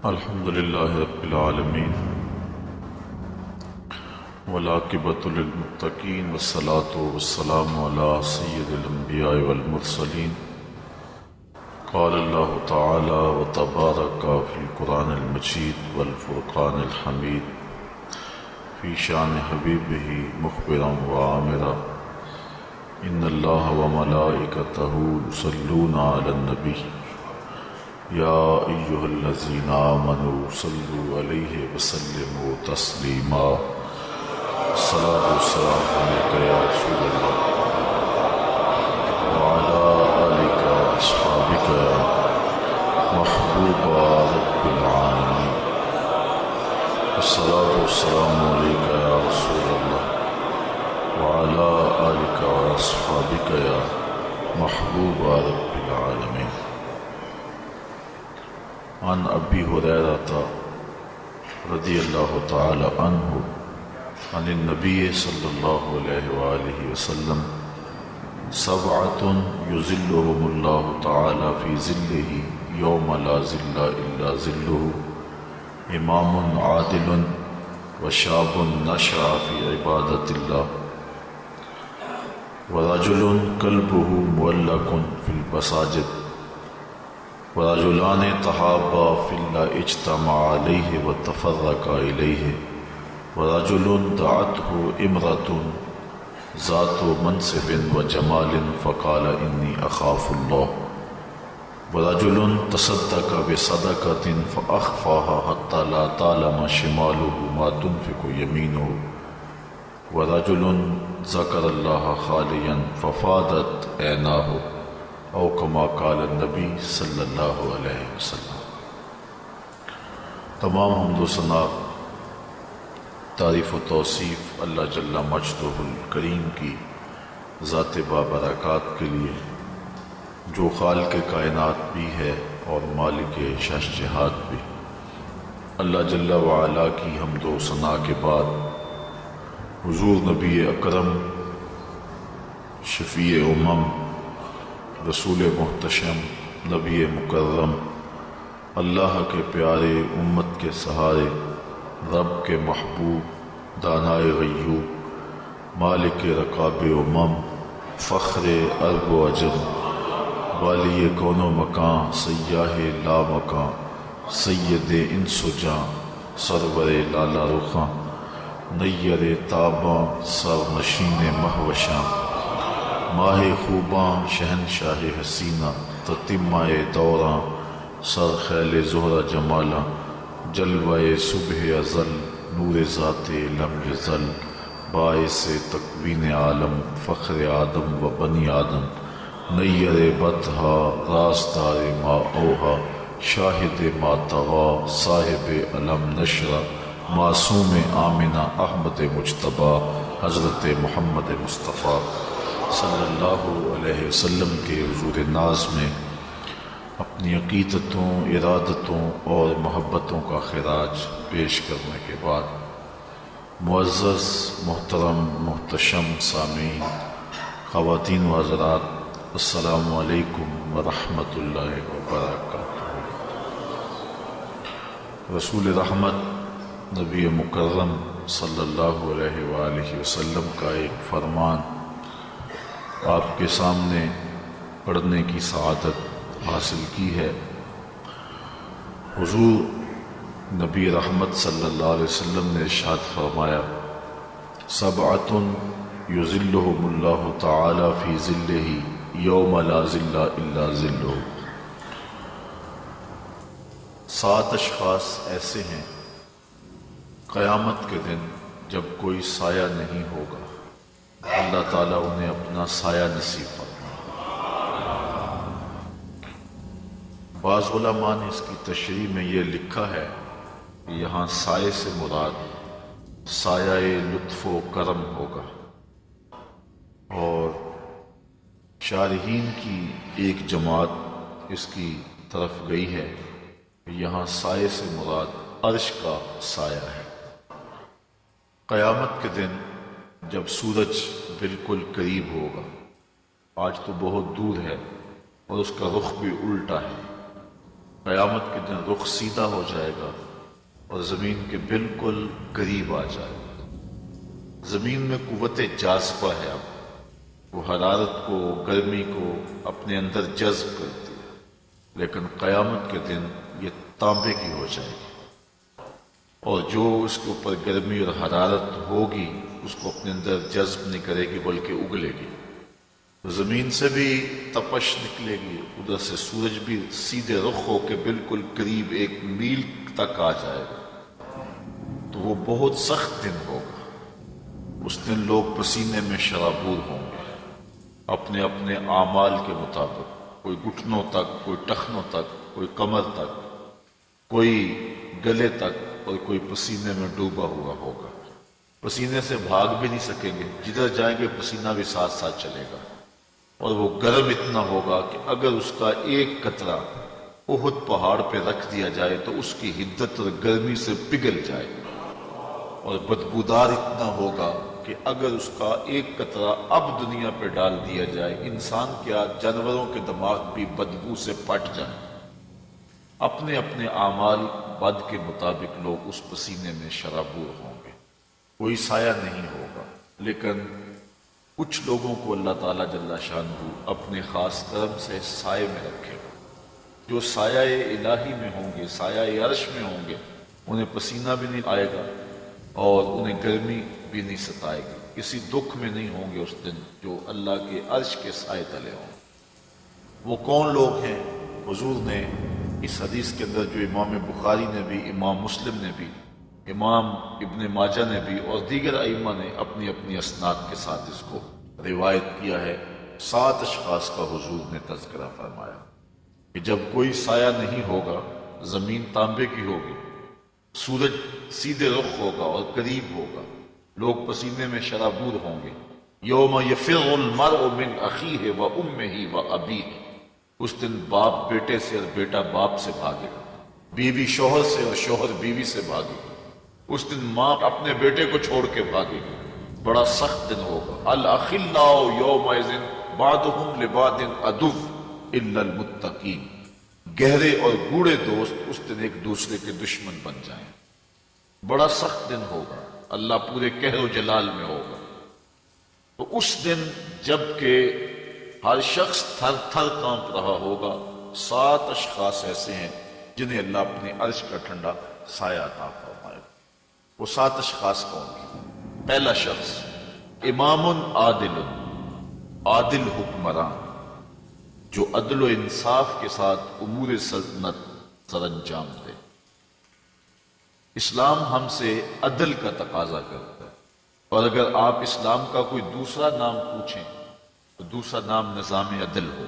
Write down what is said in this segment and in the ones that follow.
الحمد لله رب العالمين والعاقبة للمتقين والصلاة والسلام على سيد الأنبياء والمرسلين. قال الله تعالى وتبارك في القرآن المجيد والفرقان الحميد في شان حبيبه مخبرا وعامرا إن الله وملائكته يصلون على النبي يا أيها الذين آمنوا صلوا عليه وسلموا تسليما. الصلاة والسلام عليك يا رسول الله وعلى آلك وأصحابك يا محبوب رب العالمين. الصلاة والسلام عليك يا رسول الله وعلى آلك وأصحابك يا محبوب رب العالمين. عن ابی ہریرہ رضی اللہ تعالی عنہ عن النبی صلی اللہ علیہ وآلہ وسلم سبعۃ یظلهم اللہ تعالی فی ظلہ یوم لا ظل الا ظلہ امام عادل وشاب نشأ فی عبادۃ اللہ ورجل قلبہ معلق فی المساجد ورجلان تحابا فی اللہ اجتمع علیہ وتفرقا الیہ ورجل دعته امرأة ذات منصب وجمال فقال انی اخاف اللہ ورجل تصدق بصدقة فاخفاها حتى لا تعلم شماله ما تنفق يمينه ورجل ذکر اللہ خالیا ففاضت عیناہ او کما قال النبی صلی اللہ علیہ وسلم. تمام حمد و ثنا تعریف و توصیف اللہ جل مجدہ الکریم کی ذات بابرکات کے لیے جو خالق کائنات بھی ہے اور مالک شہنشاہات بھی. اللہ جل وعلا کی حمد و ثنا کے بعد حضور نبی اکرم شفیع امم رسول محتشم نبی مکرم اللہ کے پیارے امت کے سہارے رب کے محبوب دانائے غیوب مالک رقاب امم فخر عرب و عجم والی کون و مکان سیاہ لا مکان سید انس و جاں سرور لالا رخاں نیر تاباں سر نشین مہوشاں ماہ خوباں شہنشاہ حسینہ تتمہ دوراں سر خیل زہرہ جمالاں جلوہ صبح ازل نور ذات لم یزل باعث تکوین عالم فخر آدم و بنی آدم نیر بطحا راستار ما اوہا شاہد ما طغا صاحب علم نشرہ معصوم آمنہ احمد مجتبیٰ حضرت محمد مصطفیٰ صلی اللہ علیہ وسلم کے حضور ناز میں اپنی عقیدتوں ارادتوں اور محبتوں کا خراج پیش کرنے کے بعد معزز محترم محتشم سامعین خواتین و حضرات السلام علیکم ورحمۃ اللہ وبرکاتہ. رسول رحمت نبی مکرم صلی اللہ علیہ وآلہ وسلم کا ایک فرمان آپ کے سامنے پڑھنے کی سعادت حاصل کی ہے. حضور نبی رحمت صلی اللہ علیہ وسلم نے ارشاد فرمایا سبعۃ یظلهم اللہ تعالی فی ظلہ یوم لا ظل الا ظلہ. 7 اشخاص ایسے ہیں قیامت کے دن جب کوئی سایہ نہیں ہوگا اللہ تعالیٰ انہیں اپنا سایہ نصیب فرمائے. بعض علماء نے اس کی تشریح میں یہ لکھا ہے کہ یہاں سائے سے مراد سایہ لطف و کرم ہوگا اور شارحین کی ایک جماعت اس کی طرف گئی ہے کہ یہاں سائے سے مراد عرش کا سایہ ہے. قیامت کے دن جب سورج بالکل قریب ہوگا، آج تو بہت دور ہے اور اس کا رخ بھی الٹا ہے، قیامت کے دن رخ سیدھا ہو جائے گا اور زمین کے بالکل قریب آ جائے گا۔ زمین میں قوت جاذبہ ہے، اب وہ حرارت کو، گرمی کو اپنے اندر جذب کرتی ہے، لیکن قیامت کے دن یہ تانبے کی ہو جائے گی، اور جو اس کے اوپر گرمی اور حرارت ہوگی اس کو اپنے اندر جذب نہیں کرے گی بلکہ اگلے گی۔ زمین سے بھی تپش نکلے گی، ادھر سے سورج بھی سیدھے رخ ہو کے بالکل قریب 1 میل تک آ جائے گا، تو وہ بہت سخت دن ہوگا۔ اس دن لوگ پسینے میں شرابور ہوں گے، اپنے اپنے اعمال کے مطابق، کوئی گھٹنوں تک، کوئی ٹخنوں تک، کوئی کمر تک، کوئی گلے تک، اور کوئی پسینے میں ڈوبا ہوا ہوگا۔ پسینے سے بھاگ بھی نہیں سکیں گے، جدھر جائیں گے پسینہ بھی ساتھ ساتھ چلے گا، اور وہ گرم اتنا ہوگا کہ اگر اس کا ایک قطرہ احد پہاڑ پہ رکھ دیا جائے تو اس کی حدت اور گرمی سے پگھل جائے گا، اور بدبودار اتنا ہوگا کہ اگر اس کا ایک قطرہ اب دنیا پہ ڈال دیا جائے، انسان کیا جانوروں کے دماغ بھی بدبو سے پھٹ جائیں۔ اپنے اپنے اعمال بد کے مطابق لوگ اس پسینے میں شرابور ہوں گے، کوئی سایہ نہیں ہوگا۔ لیکن کچھ لوگوں کو اللہ تعالیٰ جل شانہ اپنے خاص کرم سے سائے میں رکھے گا، جو سایہ الہی میں ہوں گے، سایہ عرش میں ہوں گے، انہیں پسینہ بھی نہیں آئے گا اور انہیں گرمی بھی نہیں ستائے گی، کسی دکھ میں نہیں ہوں گے اس دن، جو اللہ کے عرش کے سائے تلے ہوں۔ وہ کون لوگ ہیں؟ حضور نے اس حدیث کے اندر، جو امام بخاری نے بھی، امام مسلم نے بھی، امام ابن ماجہ نے بھی اور دیگر ائمہ نے اپنی اپنی اسناد کے ساتھ اس کو روایت کیا ہے، 7 اشخاص کا حضور نے تذکرہ فرمایا کہ جب کوئی سایہ نہیں ہوگا، زمین تانبے کی ہوگی، سورج سیدھے رخ ہوگا اور قریب ہوگا، لوگ پسینے میں شرابور ہوں گے۔ یوم یفر المرء من اخیہ و امہ و ابیہ، اس دن باپ بیٹے سے اور بیٹا باپ سے بھاگے گا، بیوی شوہر سے اور شوہر بیوی سے بھاگے گا، اس دن ماں اپنے بیٹے کو چھوڑ کے بھاگے گی۔ بڑا سخت دن ہوگا۔ الاخلاء یومئذ بعضهم لبعض عدو الا المتقین، گہرے اور گوڑے دوست اس دن ایک دوسرے کے دشمن بن جائیں۔ بڑا سخت دن ہوگا، اللہ پورے قہر و جلال میں ہوگا۔ تو اس دن جب کہ ہر شخص تھر تھر کانپ رہا ہوگا، 7 اشخاص ایسے ہیں جنہیں اللہ اپنے عرش کا ٹھنڈا سایہ عطا فرمائے گا۔ وہ 7 اشخاص کون ہیں؟ پہلا شخص امام عادل، عادل حکمران، جو عدل و انصاف کے ساتھ امور سلطنت سر انجام دے۔ اسلام ہم سے عدل کا تقاضا کرتا ہے، اور اگر آپ اسلام کا کوئی دوسرا نام پوچھیں تو دوسرا نام نظام عدل ہو۔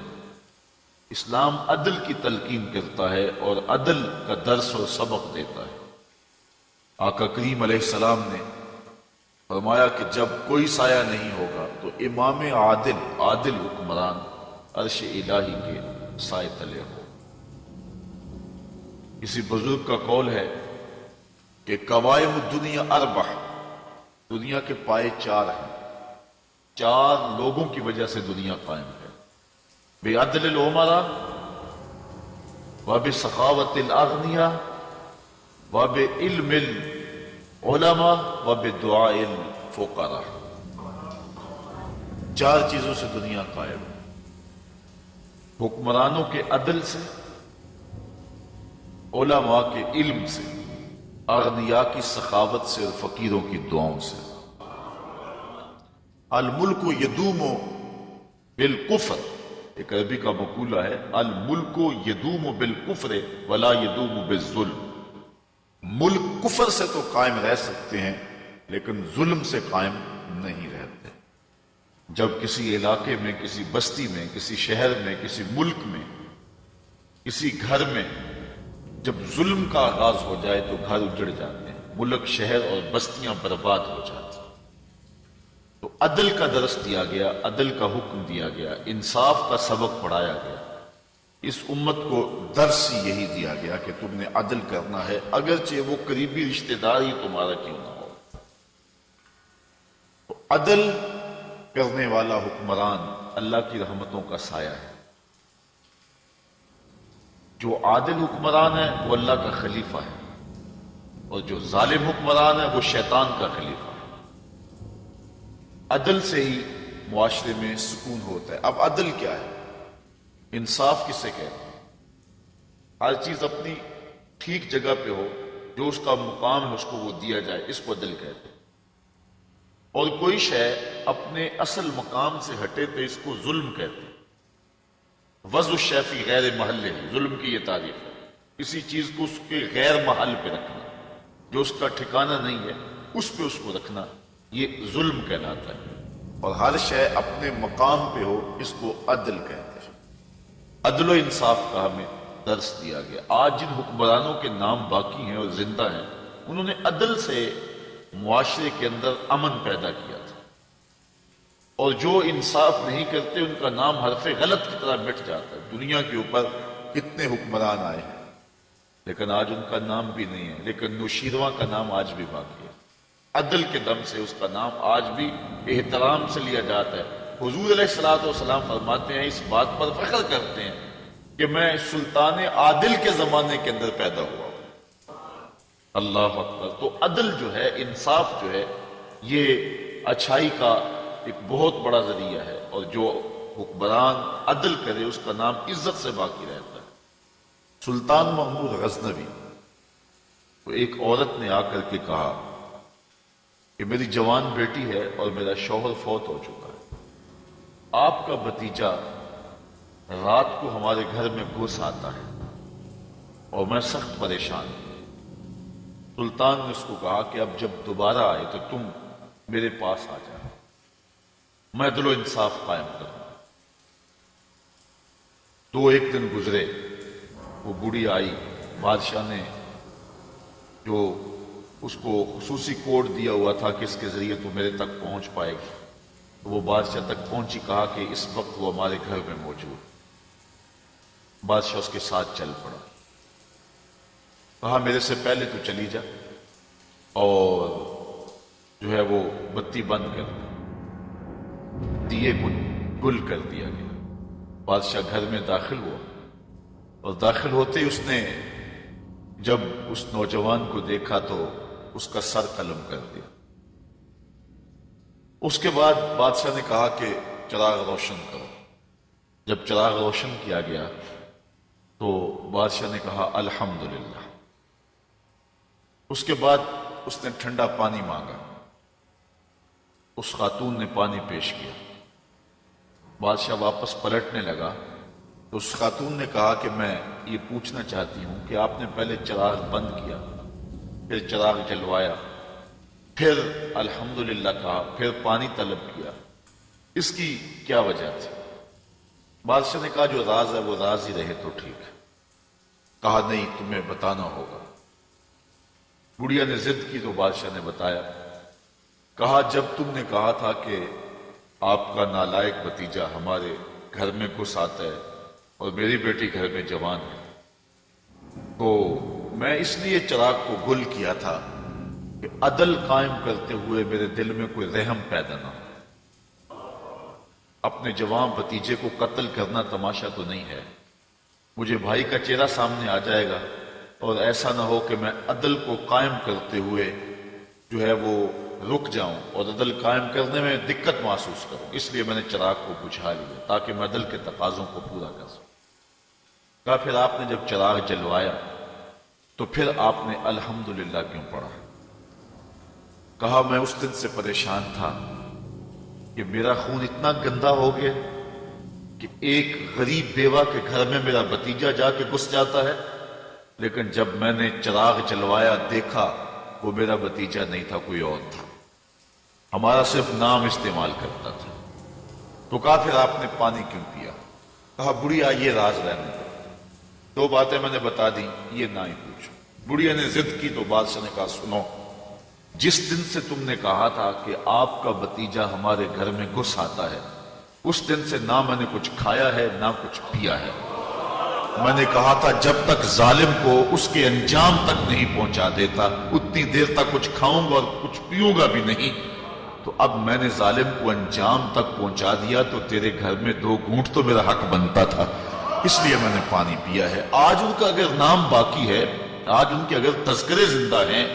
اسلام عدل کی تلقین کرتا ہے اور عدل کا درس اور سبق دیتا ہے۔ آقا کریم علیہ السلام نے فرمایا کہ جب کوئی سایہ نہیں ہوگا تو امام عادل، عادل حکمران عرش الہی کے سائے تلے ہو۔ کسی بزرگ کا قول ہے کہ قوائم الدنیا 4، دنیا کے پائے 4 ہیں، 4 لوگوں کی وجہ سے دنیا قائم ہے: بعدل الامراء، وبسخاوت الاغنیاء، وبعلم العلماء، وبدعاء الفقراء۔ 4 چیزوں سے دنیا قائم ہے: حکمرانوں کے عدل سے، علماء کے علم سے، اغنیاء کی سخاوت سے اور فقیروں کی دعاؤں سے۔ الملک یدوم بالکفر، ایک عربی کا مقولہ ہے، الملک یدوم بالکفر ولا یدوم بالظلم۔ ملک کفر سے تو قائم رہ سکتے ہیں لیکن ظلم سے قائم نہیں رہتے۔ جب کسی علاقے میں، کسی بستی میں، کسی شہر میں، کسی ملک میں، کسی گھر میں جب ظلم کا آغاز ہو جائے تو گھر اجڑ جاتے ہیں، ملک، شہر اور بستیاں برباد ہو جاتی ہیں۔ تو عدل کا درس دیا گیا، عدل کا حکم دیا گیا، انصاف کا سبق پڑھایا گیا۔ اس امت کو درس یہی دیا گیا کہ تم نے عدل کرنا ہے، اگرچہ وہ قریبی رشتہ دار ہی تمہارا کیوں نہ ہو۔ تو عدل کرنے والا حکمران اللہ کی رحمتوں کا سایہ ہے۔ جو عادل حکمران ہے وہ اللہ کا خلیفہ ہے، اور جو ظالم حکمران ہے وہ شیطان کا خلیفہ ہے۔ عدل سے ہی معاشرے میں سکون ہوتا ہے۔ اب عدل کیا ہے؟ انصاف کسے کہتے ہیں؟ ہر چیز اپنی ٹھیک جگہ پہ ہو، جو اس کا مقام ہے اس کو وہ دیا جائے، اس کو عدل کہتے ہیں۔ اور کوئی شے اپنے اصل مقام سے ہٹے تو اس کو ظلم کہتے ہیں۔ وضع الشیء فی غیر محلہ، ظلم کی یہ تعریف ہے، کسی چیز کو اس کے غیر محل پہ رکھنا، جو اس کا ٹھکانہ نہیں ہے اس پہ اس کو رکھنا، یہ ظلم کہلاتا ہے۔ اور ہر شے اپنے مقام پہ ہو، اس کو عدل کہتے ہیں۔ عدل و انصاف کا ہمیں درس دیا گیا۔ آج جن حکمرانوں کے نام باقی ہیں اور زندہ ہیں، انہوں نے عدل سے معاشرے کے اندر امن پیدا کیا تھا، اور جو انصاف نہیں کرتے ان کا نام حرف غلط کی طرح مٹ جاتا ہے۔ دنیا کے اوپر کتنے حکمران آئے ہیں لیکن آج ان کا نام بھی نہیں ہے، لیکن نوشیروان کا نام آج بھی باقی ہے۔ عدل کے دم سے اس کا نام آج بھی احترام سے لیا جاتا ہے۔ حضور علیہ الصلوۃ والسلام فرماتے ہیں، اس بات پر فخر کرتے ہیں کہ میں سلطان عادل کے زمانے کے اندر پیدا ہوا ہوں۔ اللہ اکبر۔ تو عدل جو ہے، انصاف جو ہے، یہ اچھائی کا ایک بہت بڑا ذریعہ ہے، اور جو حکمران عدل کرے اس کا نام عزت سے باقی رہتا ہے۔ سلطان محمود غزنوی تو ایک عورت نے آ کر کے کہا کہ میری جوان بیٹی ہے اور میرا شوہر فوت ہو چکا ہے، آپ کا بھتیجا رات کو ہمارے گھر میں گھس آتا ہے اور میں سخت پریشان ہوں۔ سلطان نے اس کو کہا کہ اب جب دوبارہ آئے تو تم میرے پاس آ جاؤ، میں عدل و انصاف قائم کروں۔ دو ایک دن گزرے، وہ بوڑھی آئی، بادشاہ نے جو اس کو خصوصی کوڈ دیا ہوا تھا کہ اس کے ذریعے تو میرے تک پہنچ پائے گی، تو وہ بادشاہ تک پہنچی، کہا کہ اس وقت وہ ہمارے گھر میں موجود۔ بادشاہ اس کے ساتھ چل پڑا، کہا میرے سے پہلے تو چلی جا، اور جو ہے وہ بتی بند کر دی، دیے کو گل کر دیا گیا۔ بادشاہ گھر میں داخل ہوا، اور داخل ہوتے ہی اس نے جب اس نوجوان کو دیکھا تو اس کا سر قلم کر دیا۔ اس کے بعد بادشاہ نے کہا کہ چراغ روشن کرو۔ جب چراغ روشن کیا گیا تو بادشاہ نے کہا الحمدللہ۔ اس کے بعد اس نے ٹھنڈا پانی مانگا، اس خاتون نے پانی پیش کیا۔ بادشاہ واپس پلٹنے لگا تو اس خاتون نے کہا کہ میں یہ پوچھنا چاہتی ہوں کہ آپ نے پہلے چراغ بند کیا، پھر چراغ جلوایا، پھر الحمدللہ کہا، پھر پانی طلب کیا، اس کی کیا وجہ تھی؟ بادشاہ نے کہا جو راز ہے وہ راز ہی رہے تو ٹھیک ہے۔ کہا نہیں، تمہیں بتانا ہوگا۔ بڑھیا نے ضد کی تو بادشاہ نے بتایا۔ کہا جب تم نے کہا تھا کہ آپ کا نالائق بھتیجا ہمارے گھر میں گھس آتا ہے اور میری بیٹی گھر میں جوان ہے، تو میں اس لیے چراغ کو گل کیا تھا کہ عدل قائم کرتے ہوئے میرے دل میں کوئی رحم پیدا نہ ہو۔ اپنے جوان بھتیجے کو قتل کرنا تماشا تو نہیں ہے، مجھے بھائی کا چہرہ سامنے آ جائے گا، اور ایسا نہ ہو کہ میں عدل کو قائم کرتے ہوئے جو ہے وہ رک جاؤں اور عدل قائم کرنے میں دقت محسوس کروں، اس لیے میں نے چراغ کو بجھا لیا تاکہ میں عدل کے تقاضوں کو پورا کر سکوں۔ کہا پھر آپ نے جب چراغ جلوایا تو پھر آپ نے الحمدللہ کیوں پڑھا؟ کہا میں اس دن سے پریشان تھا کہ میرا خون اتنا گندا ہو گیا کہ ایک غریب بیوہ کے گھر میں میرا بھتیجا جا کے گھس جاتا ہے، لیکن جب میں نے چراغ جلوایا دیکھا وہ میرا بھتیجا نہیں تھا، کوئی اور تھا، ہمارا صرف نام استعمال کرتا تھا۔ تو کہا پھر آپ نے پانی کیوں پیا؟ کہا بڑھیا یہ راز رہنے دو، دو باتیں میں نے بتا دی، یہ نہ ہی پوچھو۔ بڑھیا نے ضد کی تو بادشاہ نے کہا سنو، جس دن سے تم نے کہا تھا کہ آپ کا بھتیجا ہمارے گھر میں گھس آتا ہے، اس دن سے نہ میں نے کچھ کھایا ہے نہ کچھ پیا ہے۔ میں نے کہا تھا جب تک ظالم کو اس کے انجام تک نہیں پہنچا دیتا اتنی دیر تک کچھ کھاؤں گا اور کچھ پیوں گا بھی نہیں، تو اب میں نے ظالم کو انجام تک پہنچا دیا تو تیرے گھر میں دو گھونٹ تو میرا حق بنتا تھا۔ اس لیے میں نے پانی پیا ہے۔ آج ان کا اگر نام باقی ہے، آج ان کے اگر تذکرے زندہ ہیں،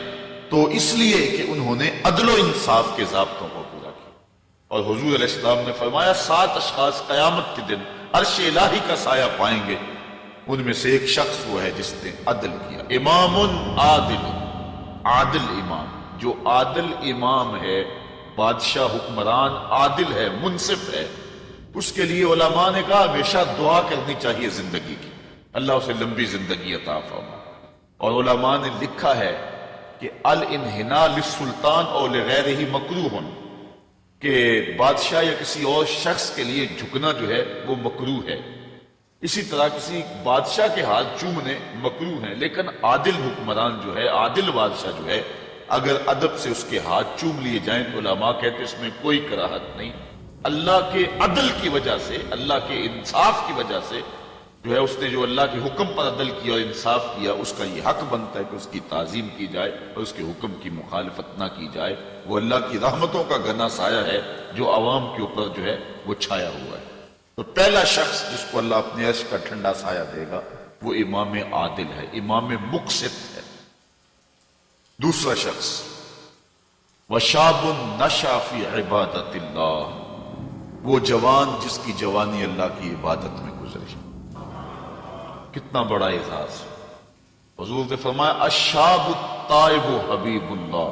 تو اس لیے کہ انہوں نے عدل و انصاف کے ضابطوں کو پورا کیا۔ اور حضور علیہ السلام نے فرمایا 7 اشخاص قیامت کے دن عرش الہی کا سایہ پائیں گے، ان میں سے ایک شخص وہ ہے جس نے عدل کیا۔ امام عادل، عادل امام، جو عادل امام ہے، بادشاہ حکمران عادل ہے، منصف ہے، اس کے لیے علماء نے کہا ہمیشہ دعا کرنی چاہیے زندگی کی، اللہ اسے لمبی زندگی عطا فرمائے۔ اور علماء نے لکھا ہے کہ الانحناء للسلطان اور لغیرہ مکروہ، کہ بادشاہ یا کسی اور شخص کے لیے جھکنا جو ہے وہ مکروہ ہے، اسی طرح کسی بادشاہ کے ہاتھ چومنے مکروہ ہیں، لیکن عادل حکمران جو ہے، عادل بادشاہ جو ہے، اگر ادب سے اس کے ہاتھ چوم لیے جائیں تو علماء کہتے ہیں اس میں کوئی کراہت نہیں۔ اللہ کے عدل کی وجہ سے، اللہ کے انصاف کی وجہ سے جو ہے، اس نے جو اللہ کے حکم پر عدل کیا اور انصاف کیا، اس کا یہ حق بنتا ہے کہ اس کی تعظیم کی جائے اور اس کے حکم کی مخالفت نہ کی جائے۔ وہ اللہ کی رحمتوں کا گھنا سایہ ہے جو عوام کے اوپر جو ہے وہ چھایا ہوا ہے۔ تو پہلا شخص جس کو اللہ اپنے عرش کا ٹھنڈا سایہ دے گا وہ امام عادل ہے، امام مقسط ہے۔ دوسرا شخص وَشَابٌ نَشَأَ فِي عِبَادَةِ اللَّهِ، وہ جوان جس کی جوانی اللہ کی عبادت میں گزری۔ کتنا بڑا اعزاز! حضور نے فرمایا الشاب التائب حبیب اللہ،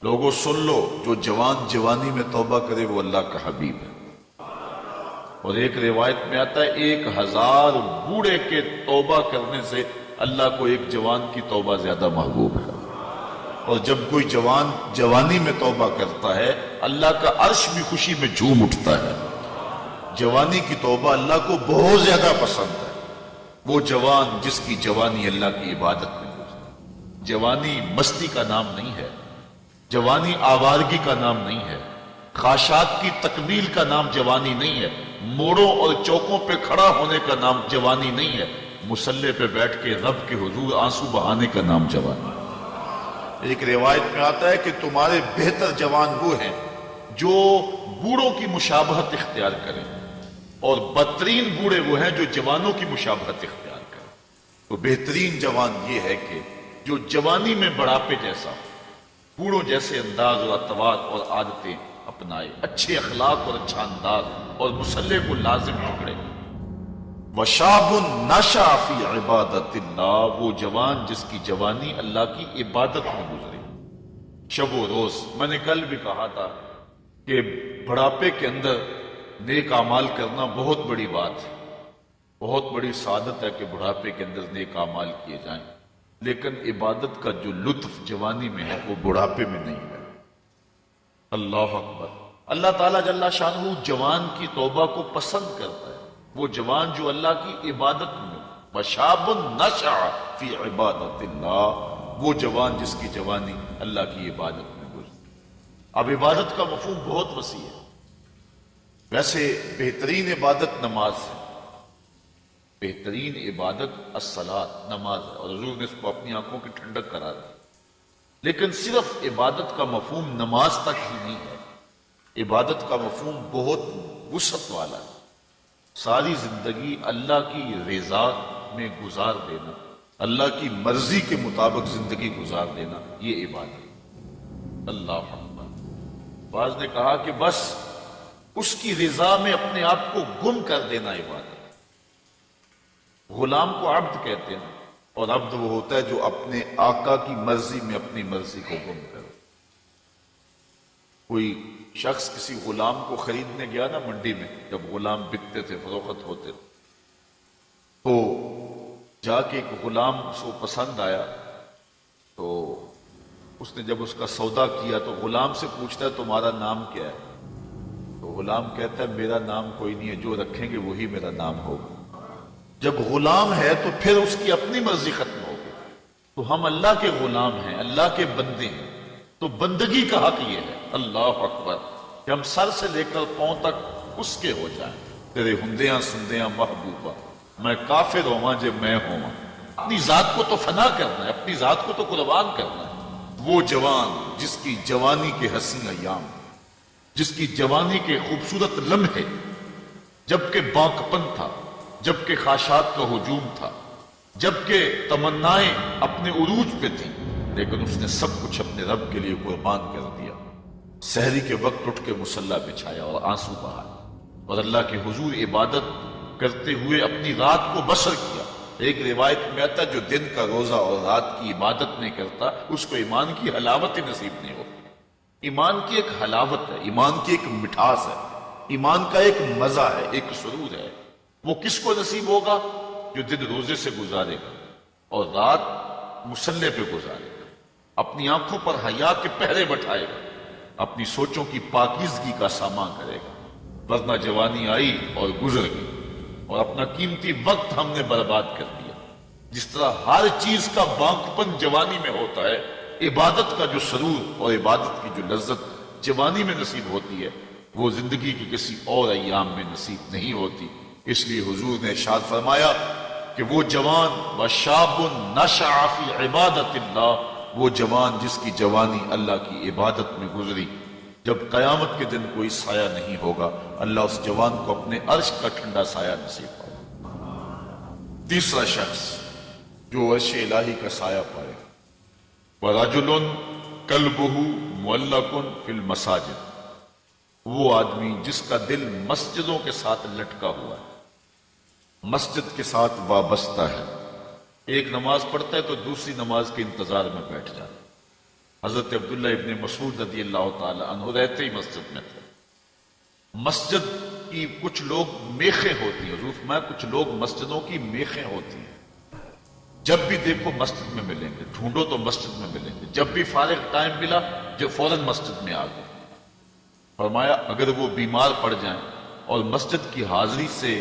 لوگوں سن لو، جو جوان جوانی میں توبہ کرے وہ اللہ کا حبیب ہے۔ اور ایک روایت میں آتا ہے 1000 بوڑھے کے توبہ کرنے سے اللہ کو ایک جوان کی توبہ زیادہ محبوب ہے۔ اور جب کوئی جوان جوانی میں توبہ کرتا ہے اللہ کا عرش بھی خوشی میں جھوم اٹھتا ہے۔ جوانی کی توبہ اللہ کو بہت زیادہ پسند ہے۔ وہ جوان جس کی جوانی اللہ کی عبادت میں گزری۔ جوانی مستی کا نام نہیں ہے، جوانی آوارگی کا نام نہیں ہے، خواہشات کی تکمیل کا نام جوانی نہیں ہے، موڑوں اور چوکوں پہ کھڑا ہونے کا نام جوانی نہیں ہے، مصلی پہ بیٹھ کے رب کے حضور آنسو بہانے کا نام جوانی۔ ایک روایت میں آتا ہے کہ تمہارے بہتر جوان وہ ہیں جو بوڑھوں کی مشابہت اختیار کریں، اور بدترین بوڑھے وہ ہیں جو جوانوں کی مشابہت اختیار کریں۔ تو بہترین جوان یہ ہے کہ جو جوانی میں بڑھاپے جیسا، بوڑھوں جیسے انداز اور اطوار اور عادتیں اپنائے، اچھے اخلاق اور اچھا انداز، اور مصلی کو لازم پکڑے۔ وَشَابٌ نَشَأَ فِي عِبَادَةِ اللَّهِ، وہ جوان جس کی جوانی اللہ کی عبادت میں گزری۔ شب و روز، میں نے کل بھی کہا تھا کہ بڑھاپے کے اندر نیک اعمال کرنا بہت بڑی بات ہے، بہت بڑی سعادت ہے کہ بڑھاپے کے اندر نیک اعمال کیے جائیں، لیکن عبادت کا جو لطف جوانی میں ہے وہ بڑھاپے میں نہیں ہے۔ اللہ اکبر! اللہ تعالیٰ جل شانہ جوان کی توبہ کو پسند کرتا ہے، وہ جوان جو اللہ کی عبادت میں، وَشَابٌ نَشَأَ فِي عِبَادَةِ اللَّهِ، وہ جوان جس کی جوانی اللہ کی عبادت میں گزری۔ اب عبادت کا مفہوم بہت وسیع ہے۔ ویسے بہترین عبادت نماز ہے، بہترین عبادت الصلاۃ، نماز ہے، اور حضور نے اس کو اپنی آنکھوں کی ٹھنڈک قرار دیا۔ لیکن صرف عبادت کا مفہوم نماز تک ہی نہیں ہے، عبادت کا مفہوم بہت وسعت والا ہے۔ ساری زندگی اللہ کی رضا میں گزار دینا، اللہ کی مرضی کے مطابق زندگی گزار دینا، یہ عبادت۔ اللہ اکبر! بعض نے کہا کہ بس اس کی رضا میں اپنے آپ کو گم کر دینا عبادت۔ غلام کو عبد کہتے ہیں، اور عبد وہ ہوتا ہے جو اپنے آقا کی مرضی میں اپنی مرضی کو گم کرے۔ کوئی شخص کسی غلام کو خریدنے گیا نا منڈی میں، جب غلام بکتے تھے، فروخت ہوتے، تو جا کے ایک غلام اس کو پسند آیا، تو اس نے جب اس کا سودا کیا تو غلام سے پوچھتا ہے تمہارا نام کیا ہے؟ تو غلام کہتا ہے میرا نام کوئی نہیں ہے، جو رکھیں گے وہی میرا نام ہوگا۔ جب غلام ہے تو پھر اس کی اپنی مرضی ختم ہوگی۔ تو ہم اللہ کے غلام ہیں، اللہ کے بندے ہیں، تو بندگی کا حق یہ ہے، اللہ اکبر، کہ ہم سر سے لے کر پاؤں تک اس کے ہو جائیں۔ تیرے ہندیاں سندیاں محبوبہ، میں کافر ہوا جے میں ہوا۔ اپنی ذات کو تو فنا کرنا ہے، اپنی ذات کو تو قربان کرنا ہے۔ وہ جوان جس کی جوانی کے حسین ایام، جس کی جوانی کے خوبصورت لمحے جبکہ باکپن تھا، جبکہ خواہشات کا ہجوم تھا، جبکہ تمنائیں اپنے عروج پہ تھیں، لیکن اس نے سب کچھ اپنے رب کے لیے قربان کر دیا۔ سحری کے وقت اٹھ کے مصلی بچھایا اور آنسو بہائے اور اللہ کے حضور عبادت کرتے ہوئے اپنی رات کو بسر کیا۔ ایک روایت میں آتا جو دن کا روزہ اور رات کی عبادت نہیں کرتا اس کو ایمان کی حلاوت ہی نصیب نہیں ہوتی۔ ایمان کی ایک حلاوت ہے، ایمان کی ایک مٹھاس ہے، ایمان کا ایک مزہ ہے، ایک سرور ہے۔ وہ کس کو نصیب ہوگا؟ جو دن روزے سے گزارے گا اور رات مصلی پہ گزارے گا، اپنی آنکھوں پر حیا کے پہرے بٹھائے گا، اپنی سوچوں کی پاکیزگی کا سامان کرے گا۔ ورنہ جوانی آئی اور گزر گئی اور اپنا قیمتی وقت ہم نے برباد کر دیا۔ جس طرح ہر چیز کا بانکپن جوانی میں ہوتا ہے، عبادت کا جو سرور اور عبادت کی جو لذت جوانی میں نصیب ہوتی ہے وہ زندگی کی کسی اور ایام میں نصیب نہیں ہوتی۔ اس لیے حضور نے ارشاد فرمایا کہ وہ جوان وشاب نشأ فی عبادت اللہ، وہ جوان جس کی جوانی اللہ کی عبادت میں گزری، جب قیامت کے دن کوئی سایہ نہیں ہوگا اللہ اس جوان کو اپنے عرش کا ٹھنڈا سایہ نصیب ہوگا۔ تیسرا شخص جو عرش الہی کا سایہ پائے، وَرَجُلٌ قَلْبُهُ مُعَلَّقٌ فِي الْمَسَاجِدِ، وہ آدمی جس کا دل مسجدوں کے ساتھ لٹکا ہوا ہے، مسجد کے ساتھ وابستہ ہے، ایک نماز پڑھتا ہے تو دوسری نماز کے انتظار میں بیٹھ جاتا ہے۔ حضرت عبداللہ ابن مسعود رضی اللہ تعالی عنہ رہتے ہی مسجد میں تھے۔ مسجد کی کچھ لوگ میخیں ہوتی ہیں، حضور فرمایا کچھ لوگ مسجدوں کی میخیں ہوتی ہیں، جب بھی دیکھو مسجد میں ملیں گے، ڈھونڈو تو مسجد میں ملیں گے، جب بھی فارغ ٹائم ملا جو فوراً مسجد میں آ گئے۔ فرمایا اگر وہ بیمار پڑ جائیں اور مسجد کی حاضری سے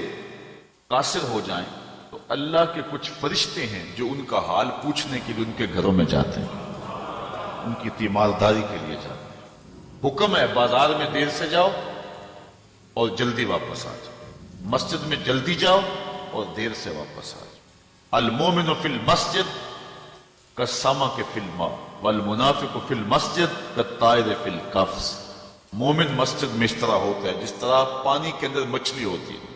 قاصر ہو جائیں تو اللہ کے کچھ فرشتے ہیں جو ان کا حال پوچھنے کے لیے ان کے گھروں میں جاتے ہیں، ان کی تیمارداری کے لیے جاتے ہیں۔ حکم ہے بازار میں دیر سے جاؤ اور جلدی واپس آ جاؤ، مسجد میں جلدی جاؤ اور دیر سے واپس آ جاؤ۔ المومن فی المسجد کالسمک فی الماء والمنافق فی المسجد کالطائر فی القفص، مومن مسجد میں اس طرح ہوتا ہے جس طرح پانی کے اندر مچھلی ہوتی ہے،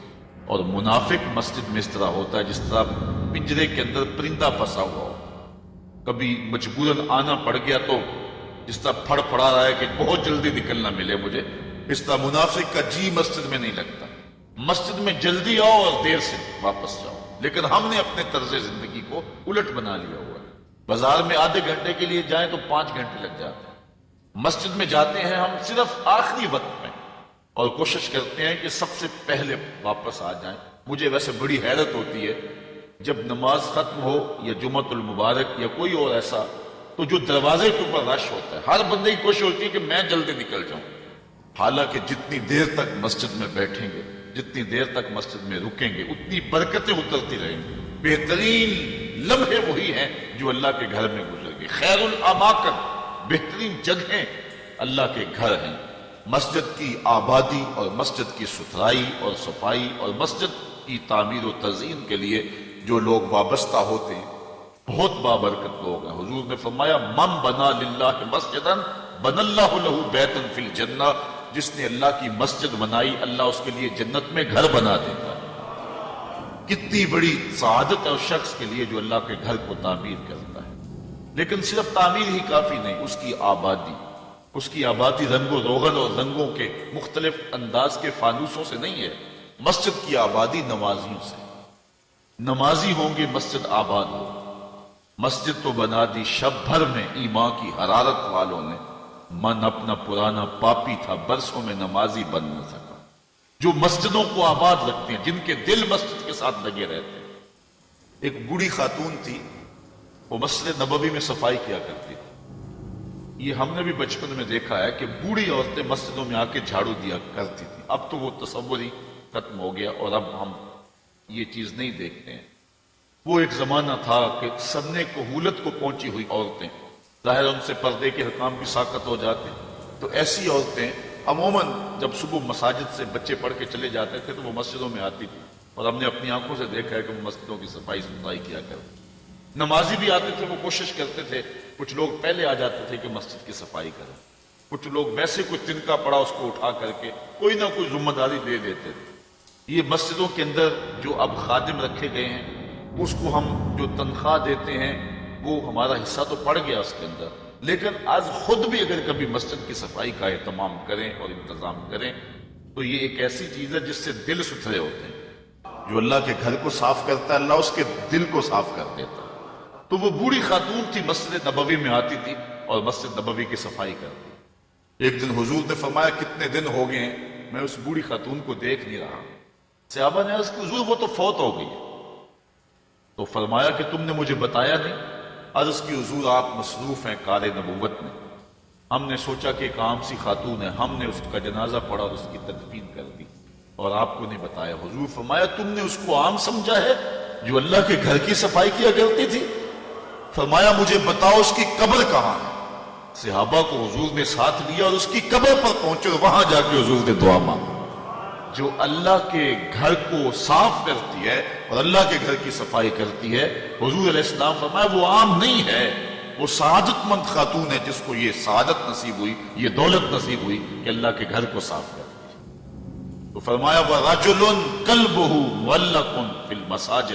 اور منافق مسجد میں اس طرح ہوتا ہے جس طرح پنجرے کے اندر پرندہ پھنسا ہوا ہو، کبھی مجبوراً آنا پڑ گیا تو جس طرح پھڑ پڑا رہا ہے کہ بہت جلدی نکلنا ملے مجھے، اس طرح منافق کا جی مسجد میں نہیں لگتا۔ مسجد میں جلدی آؤ اور دیر سے واپس جاؤ، لیکن ہم نے اپنے طرز زندگی کو الٹ بنا لیا ہوا ہے۔ بازار میں آدھے گھنٹے کے لیے جائیں تو 5 گھنٹے لگ جاتے ہیں، مسجد میں جاتے ہیں ہم صرف آخری وقت میں اور کوشش کرتے ہیں کہ سب سے پہلے واپس آ جائیں۔ مجھے ویسے بڑی حیرت ہوتی ہے جب نماز ختم ہو یا جمعۃ المبارک یا کوئی اور ایسا، تو جو دروازے کے اوپر رش ہوتا ہے ہر بندے کی کوشش ہوتی ہے کہ میں جلدی نکل جاؤں، حالانکہ جتنی دیر تک مسجد میں بیٹھیں گے، جتنی دیر تک مسجد میں رکیں گے اتنی برکتیں اترتی رہیں گی۔ بہترین لمحے وہی ہیں جو اللہ کے گھر میں گزر گئے۔ خیر الاماکن، بہترین جگہیں اللہ کے گھر ہیں۔ مسجد کی آبادی اور مسجد کی ستھرائی اور صفائی اور مسجد کی تعمیر و تزئین کے لیے جو لوگ وابستہ ہوتے ہیں بہت بابرکت لوگ ہیں۔ حضور نے فرمایا من بنا للہ مسجدا بن اللہ لہ بیتا فی الجنہ، جس نے اللہ کی مسجد بنائی اللہ اس کے لیے جنت میں گھر بنا دیتا ہے۔ کتنی بڑی سعادت ہے اس شخص کے لیے جو اللہ کے گھر کو تعمیر کرتا ہے۔ لیکن صرف تعمیر ہی کافی نہیں، اس کی آبادی رنگ و روغن اور رنگوں کے مختلف انداز کے فانوسوں سے نہیں ہے، مسجد کی آبادی نمازیوں سے۔ نمازی ہوں گے مسجد آباد ہو۔ مسجد تو بنا دی شب بھر میں ایمان کی حرارت والوں نے، من اپنا پرانا پاپی تھا برسوں میں نمازی بن نہ سکا۔ جو مسجدوں کو آباد رکھتے ہیں، جن کے دل مسجد کے ساتھ لگے رہتے ہیں۔ ایک بوڑھی خاتون تھی، وہ مسجد نبوی میں صفائی کیا کرتی تھی۔ یہ ہم نے بھی بچپن میں دیکھا ہے کہ بوڑھی عورتیں مسجدوں میں آ کے جھاڑو دیا کرتی تھی، اب تو وہ تصور ہی ختم ہو گیا اور اب ہم یہ چیز نہیں دیکھتے ہیں۔ وہ ایک زمانہ تھا کہ سننے کہولت کو پہنچی ہوئی عورتیں، ظاہر ان سے پردے کے حکام بھی ساقط ہو جاتے، تو ایسی عورتیں عموماً جب صبح مساجد سے بچے پڑھ کے چلے جاتے تھے تو وہ مسجدوں میں آتی تھی، اور ہم نے اپنی آنکھوں سے دیکھا ہے کہ وہ مسجدوں کی صفائی ستھرائی کیا کرتے۔ نمازی بھی آتے تھے، وہ کوشش کرتے تھے، کچھ لوگ پہلے آ جاتے تھے کہ مسجد کی صفائی کریں، کچھ لوگ ویسے کچھ تنکا پڑا اس کو اٹھا کر کے کوئی نہ کوئی ذمہ داری دے دیتے تھے۔ یہ مسجدوں کے اندر جو اب خادم رکھے گئے ہیں، اس کو ہم جو تنخواہ دیتے ہیں وہ ہمارا حصہ تو پڑ گیا اس کے اندر، لیکن آج خود بھی اگر کبھی مسجد کی صفائی کا اہتمام کریں اور انتظام کریں تو یہ ایک ایسی چیز ہے جس سے دل ستھرے ہوتے ہیں۔ جو اللہ کے گھر کو صاف کرتا ہے اللہ اس کے دل کو صاف کر دیتا ہے۔ تو وہ بوڑھی خاتون تھی، مسجد نبوی میں آتی تھی اور مسجد نبوی کی صفائی کرتی۔ ایک دن حضور نے فرمایا کتنے دن ہو گئے ہیں میں اس بوڑھی خاتون کو دیکھ نہیں رہا۔ صحابہ نے عرض کی حضور وہ تو فوت ہو گئی ہے۔ تو فرمایا کہ تم نے مجھے بتایا نہیں؟ عرض کی حضور آپ مصروف ہیں کار نبوت میں، ہم نے سوچا کہ ایک عام سی خاتون ہے، ہم نے اس کا جنازہ پڑھا اور اس کی تدفین کر دی اور آپ کو نہیں بتایا۔ حضور فرمایا تم نے اس کو عام سمجھا ہے جو اللہ کے گھر کی صفائی کیا کرتی تھی؟ فرمایا مجھے بتاؤ اس کی قبر کہاں ہے؟ صحابہ کو حضور نے ساتھ لیا اور اس کی قبر پر پہنچے اور وہاں جا کے حضور نے دعا مانگی۔ جو اللہ کے گھر کو صاف کرتی ہے اور اللہ کے گھر کی صفائی کرتی ہے، حضور علیہ السلام فرمایا وہ عام نہیں ہے، وہ سعادت مند خاتون ہے جس کو یہ سعادت نصیب ہوئی، یہ دولت نصیب ہوئی کہ اللہ کے گھر کو صاف کرتی ہے۔ تو فرمایا وَرَجُلٌ قَلْبُهُ مُعَلَّقٌ فِي الْمَسَاجِدِ،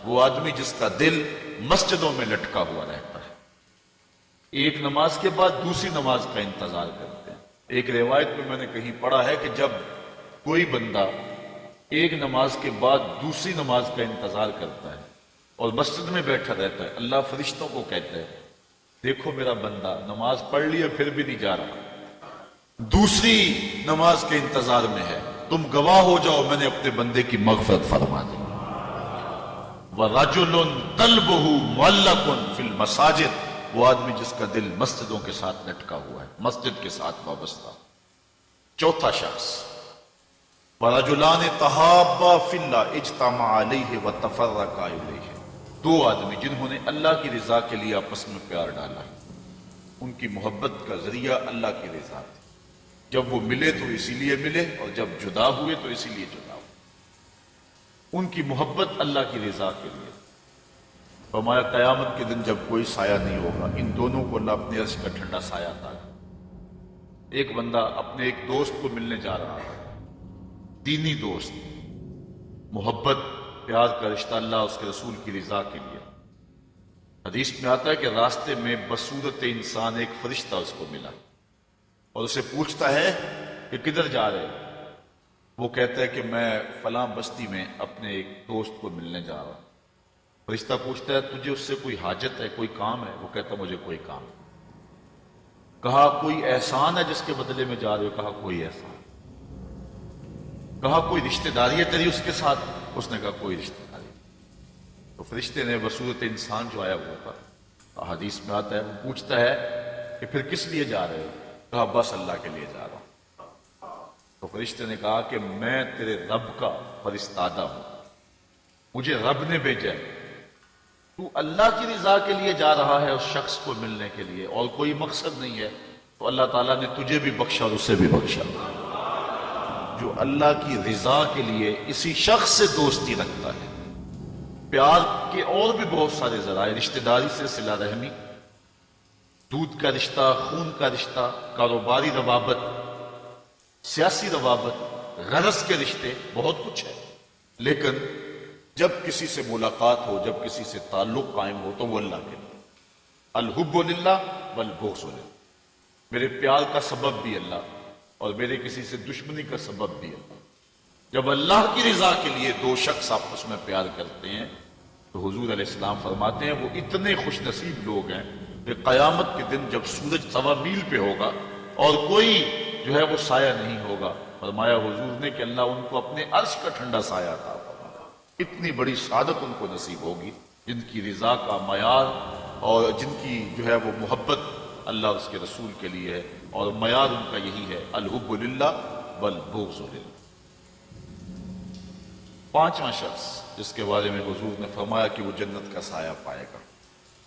وہ آدمی جس کا دل مسجدوں میں لٹکا ہوا رہتا ہے، ایک نماز کے بعد دوسری نماز کا انتظار کرتے ہیں۔ ایک روایت میں میں نے کہیں پڑھا ہے کہ جب کوئی بندہ ایک نماز کے بعد دوسری نماز کا انتظار کرتا ہے اور مسجد میں بیٹھا رہتا ہے، اللہ فرشتوں کو کہتا ہے دیکھو میرا بندہ نماز پڑھ لیا پھر بھی نہیں جا رہا، دوسری نماز کے انتظار میں ہے، تم گواہ ہو جاؤ میں نے اپنے بندے کی مغفرت فرما دی۔ وَرَجُلٌ قَلْبُهُ مُعَلَّقٌ فِي الْمَسَاجِدِ، وہ آدمی جس کا دل مسجدوں کے ساتھ لٹکا ہوا ہے، مسجد کے ساتھ وابستہ۔ چوتھا شخص وَرَجُلَانِ تَحَابَّا فِي اللَّهِ اجْتَمَعَا عَلَيْهِ وَتَفَرَّقَا إِلَيْهِ، دو آدمی جنہوں نے اللہ کی رضا کے لیے آپس میں پیار ڈالا، ان کی محبت کا ذریعہ اللہ کی رضا تھی، جب وہ ملے تو اسی لیے ملے اور جب جدا ہوئے تو اسی لیے جدا ہوئے، ان کی محبت اللہ کی رضا کے لیے۔ فرمایا قیامت کے دن جب کوئی سایہ نہیں ہوگا ان دونوں کو اللہ اپنے عرش کا ٹھنڈا سایہ عطا کرے۔ ایک بندہ اپنے ایک دوست کو ملنے جا رہا ہے، دینی دوست، محبت پیار کا رشتہ اللہ اس کے رسول کی رضا کے لیے۔ حدیث میں آتا ہے کہ راستے میں بصورت انسان ایک فرشتہ اس کو ملا اور اسے پوچھتا ہے کہ کدھر جا رہے؟ وہ کہتا ہے کہ میں فلاں بستی میں اپنے ایک دوست کو ملنے جا رہا ہوں۔ فرشتہ پوچھتا ہے تجھے اس سے کوئی حاجت ہے، کوئی کام ہے؟ وہ کہتا مجھے کوئی کام ہے۔ کہا کوئی احسان ہے جس کے بدلے میں جا رہے ہو؟ کہا کوئی احسان۔ کہا کوئی رشتہ داری ہے تیری اس کے ساتھ؟ اس نے کہا کوئی رشتہ داری۔ تو فرشتے نے بصورت انسان جو آیا ہوا تھا، حدیث میں آتا ہے، وہ پوچھتا ہے کہ پھر کس لیے جا رہے ہو؟ کہا بس اللہ کے لیے جا رہا ہوں۔ تو فرشتے نے کہا کہ میں تیرے رب کا فرستادہ ہوں، مجھے رب نے بھیجا ہے، تو اللہ کی رضا کے لیے جا رہا ہے اس شخص کو ملنے کے لیے اور کوئی مقصد نہیں ہے، تو اللہ تعالیٰ نے تجھے بھی بخشا اور اسے بھی بخشا۔ جو اللہ کی رضا کے لیے اسی شخص سے دوستی رکھتا ہے۔ پیار کے اور بھی بہت سارے ذرائع، رشتہ داری سے صلہ رحمی، دودھ کا رشتہ، خون کا رشتہ، کاروباری روابط، سیاسی روابط، غرض کے رشتے، بہت کچھ ہے، لیکن جب کسی سے ملاقات ہو، جب کسی سے تعلق قائم ہو تو وہ اللہ کے لیے۔ الحب للہ والبغض للہ، میرے پیار کا سبب بھی اللہ اور میرے کسی سے دشمنی کا سبب بھی اللہ۔ جب اللہ کی رضا کے لیے دو شخص آپس میں پیار کرتے ہیں تو حضور علیہ السلام فرماتے ہیں وہ اتنے خوش نصیب لوگ ہیں کہ قیامت کے دن جب سورج 1.25 میل پہ ہوگا اور کوئی جو ہے وہ سایہ نہیں ہوگا، فرمایا حضور نے کہ اللہ ان کو اپنے عرش کا ٹھنڈا سایہ عطا فرمائے۔ اتنی بڑی سعادت ان کو نصیب ہوگی جن کی رضا کا معیار اور جن کی جو ہے وہ محبت اللہ اس کے رسول کے لیے ہے، اور معیار ان کا یہی ہے الحب للہ والبغض للہ۔ پانچواں شخص جس کے بارے میں حضور نے فرمایا کہ وہ جنت کا سایہ پائے گا،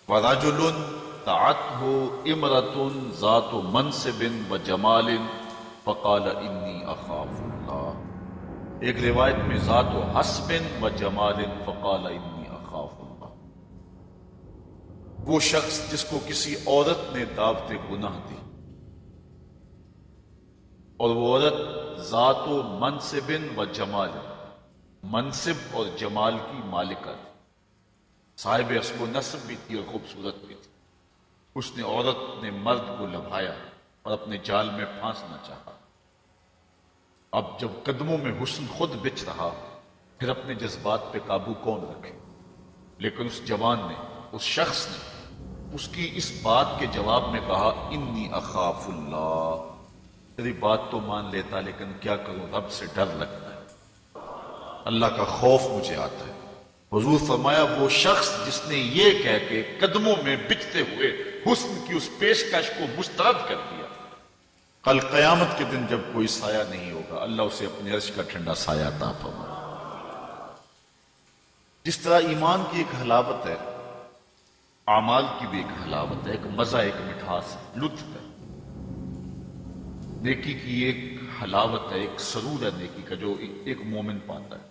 وَرَجُلٌ دَعَتْهُ امْرَةٌ ذَاتُ مَنْصِبٍ وَجَمَالٍ فَقَالَ إِنِّي أَخَافُ اللَّهَ، ایک روایت میں ذات حسب وجمال فقال إِنِّي أَخَافُ اللَّهَ، وہ شخص جس کو کسی عورت نے دعوت گناہ دی اور وہ عورت ذات و منصب و جمال، منصب اور جمال کی مالکہ تھی، صاحب اسب و نسب بھی تھی اور خوبصورت بھی تھی۔ اس نے عورت نے مرد کو لبھایا اور اپنے جال میں پھانسنا چاہا۔ اب جب قدموں میں حسن خود بچ رہا، پھر اپنے جذبات پہ قابو کون رکھے؟ لیکن اس جوان نے، اس شخص نے اس کی اس بات کے جواب میں کہا، انی اخاف اللہ، تیری بات تو مان لیتا لیکن کیا کروں، رب سے ڈر لگتا ہے، اللہ کا خوف مجھے آتا ہے۔ حضور فرمایا وہ شخص جس نے یہ کہہ کے قدموں میں بچتے ہوئے حسن کی اس پیشکش کو مسترد کر دیا، کل قیامت کے دن جب کوئی سایہ نہیں ہوگا، اللہ اسے اپنے عرش کا ٹھنڈا سایہ عطا فرمائے۔ جس طرح ایمان کی ایک حلاوت ہے، اعمال کی بھی ایک حلاوت ہے، ایک مزہ، ایک مٹھاس ہے، لطف ہے۔ نیکی کی ایک حلاوت ہے، ایک سرور ہے نیکی کا جو ایک مومن پاتا ہے۔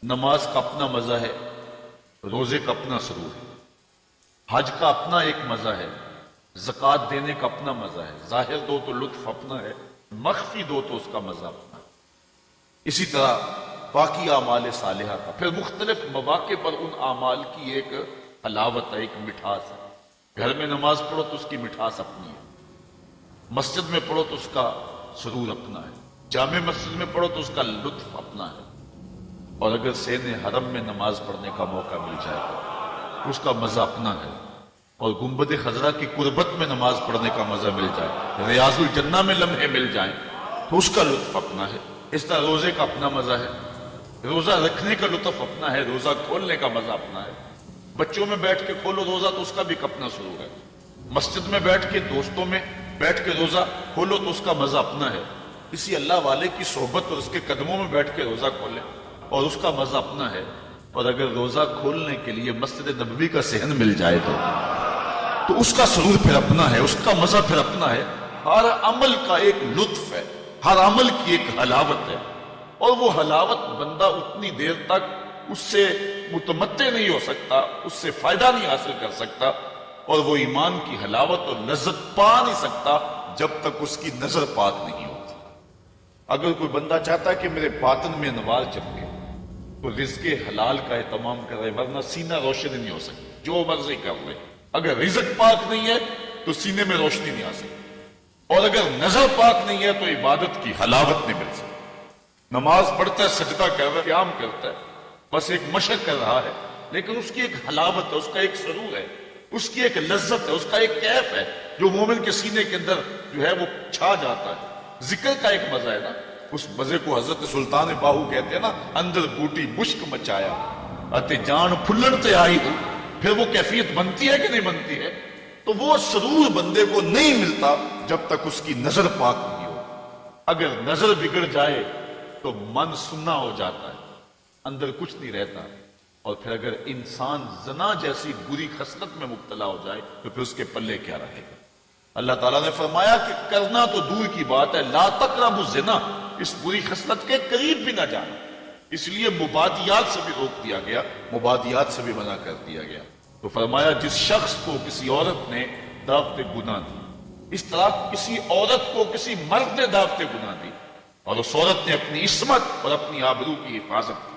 نماز کا اپنا مزہ ہے، روزے کا اپنا سرور ہے، حج کا اپنا ایک مزہ ہے، زکوٰۃ دینے کا اپنا مزہ ہے، ظاہر دو تو لطف اپنا ہے، مخفی دو تو اس کا مزہ اپنا ہے۔ اسی طرح باقی اعمال صالحہ کا پھر مختلف مواقع پر ان اعمال کی ایک حلاوت ہے، ایک مٹھاس ہے۔ گھر میں نماز پڑھو تو اس کی مٹھاس اپنی ہے، مسجد میں پڑھو تو اس کا سرور اپنا ہے، جامع مسجد میں پڑھو تو اس کا لطف اپنا ہے، اور اگر سین حرم میں نماز پڑھنے کا موقع مل جائے تو اس کا مزہ اپنا ہے، اور گنبد خضرا کی قربت میں نماز پڑھنے کا مزہ مل جائے، ریاض الجنہ میں لمحے مل جائیں تو اس کا لطف اپنا ہے۔ اس طرح روزے کا اپنا مزہ ہے، روزہ رکھنے کا لطف اپنا ہے، روزہ کھولنے کا مزہ اپنا ہے۔ بچوں میں بیٹھ کے کھولو روزہ تو اس کا بھی اپنا سرور ہے، مسجد میں بیٹھ کے دوستوں میں بیٹھ کے روزہ کھولو تو اس کا مزہ اپنا ہے، کسی اللہ والے کی صحبت اور اس کے قدموں میں بیٹھ کے روزہ کھولے اور اس کا مزہ اپنا ہے۔ اور اگر روزہ کھولنے کے لیے مسجد نبوی کا صحن مل جائے تو اس کا سرور پھر اپنا ہے، اس کا مزہ پھر اپنا ہے۔ ہر عمل کا ایک لطف ہے، ہر عمل کی ایک حلاوت ہے، اور وہ حلاوت بندہ اتنی دیر تک اس سے متمتع نہیں ہو سکتا، اس سے فائدہ نہیں حاصل کر سکتا، اور وہ ایمان کی حلاوت اور لذت پا نہیں سکتا جب تک اس کی نظر پاک نہیں ہوتی۔ اگر کوئی بندہ چاہتا ہے کہ میرے باطن میں انوار چمکے تو رزق حلال کا اہتمام کرے، ورنہ سینہ روشن نہیں ہو سکتی، جو مرضی کر لے۔ اگر رزق پاک نہیں ہے تو سینے میں روشنی نہیں آ سکتی، اور اگر نظر پاک نہیں ہے تو عبادت کی حلاوت نہیں مل سکتی۔ نماز پڑھتا ہے، سجدہ کر رہا ہے، قیام کرتا ہے، بس ایک مشق کر رہا ہے، لیکن اس کی ایک حلاوت ہے، اس کا ایک سرور ہے، اس کی ایک لذت ہے، اس کا ایک کیف ہے جو مومن کے سینے کے اندر جو ہے وہ چھا جاتا ہے۔ ذکر کا ایک مزہ ہے نا، اس مزے کو حضرت سلطان باہو کہتے ہیں نا، اندر بوٹی مشک مچایا اتے جان پھلن تے آئی ہو، پھر وہ کیفیت بنتی ہے کہ نہیں بنتی ہے؟ تو وہ سرور بندے کو نہیں ملتا جب تک اس کی نظر پاک نہیں ہو۔ اگر نظر بگڑ جائے تو من سننا ہو جاتا ہے، اندر کچھ نہیں رہتا، اور پھر اگر انسان زنا جیسی بری خصلت میں مبتلا ہو جائے تو پھر اس کے پلے کیا رہے گا؟ اللہ تعالیٰ نے فرمایا کہ کرنا تو دور کی بات ہے، لا تقربوا الزنا، اس بری خصلت کے قریب بھی نہ جانا۔ اس لیے مبادیات سے بھی روک دیا گیا، مبادیات سے بھی منع کر دیا گیا۔ تو فرمایا جس شخص کو کسی عورت نے دعوت گناہ دی، اس طرح کسی عورت کو کسی مرد نے دعوت گناہ دی، اور اس عورت نے اپنی عصمت اور اپنی آبرو کی حفاظت کی،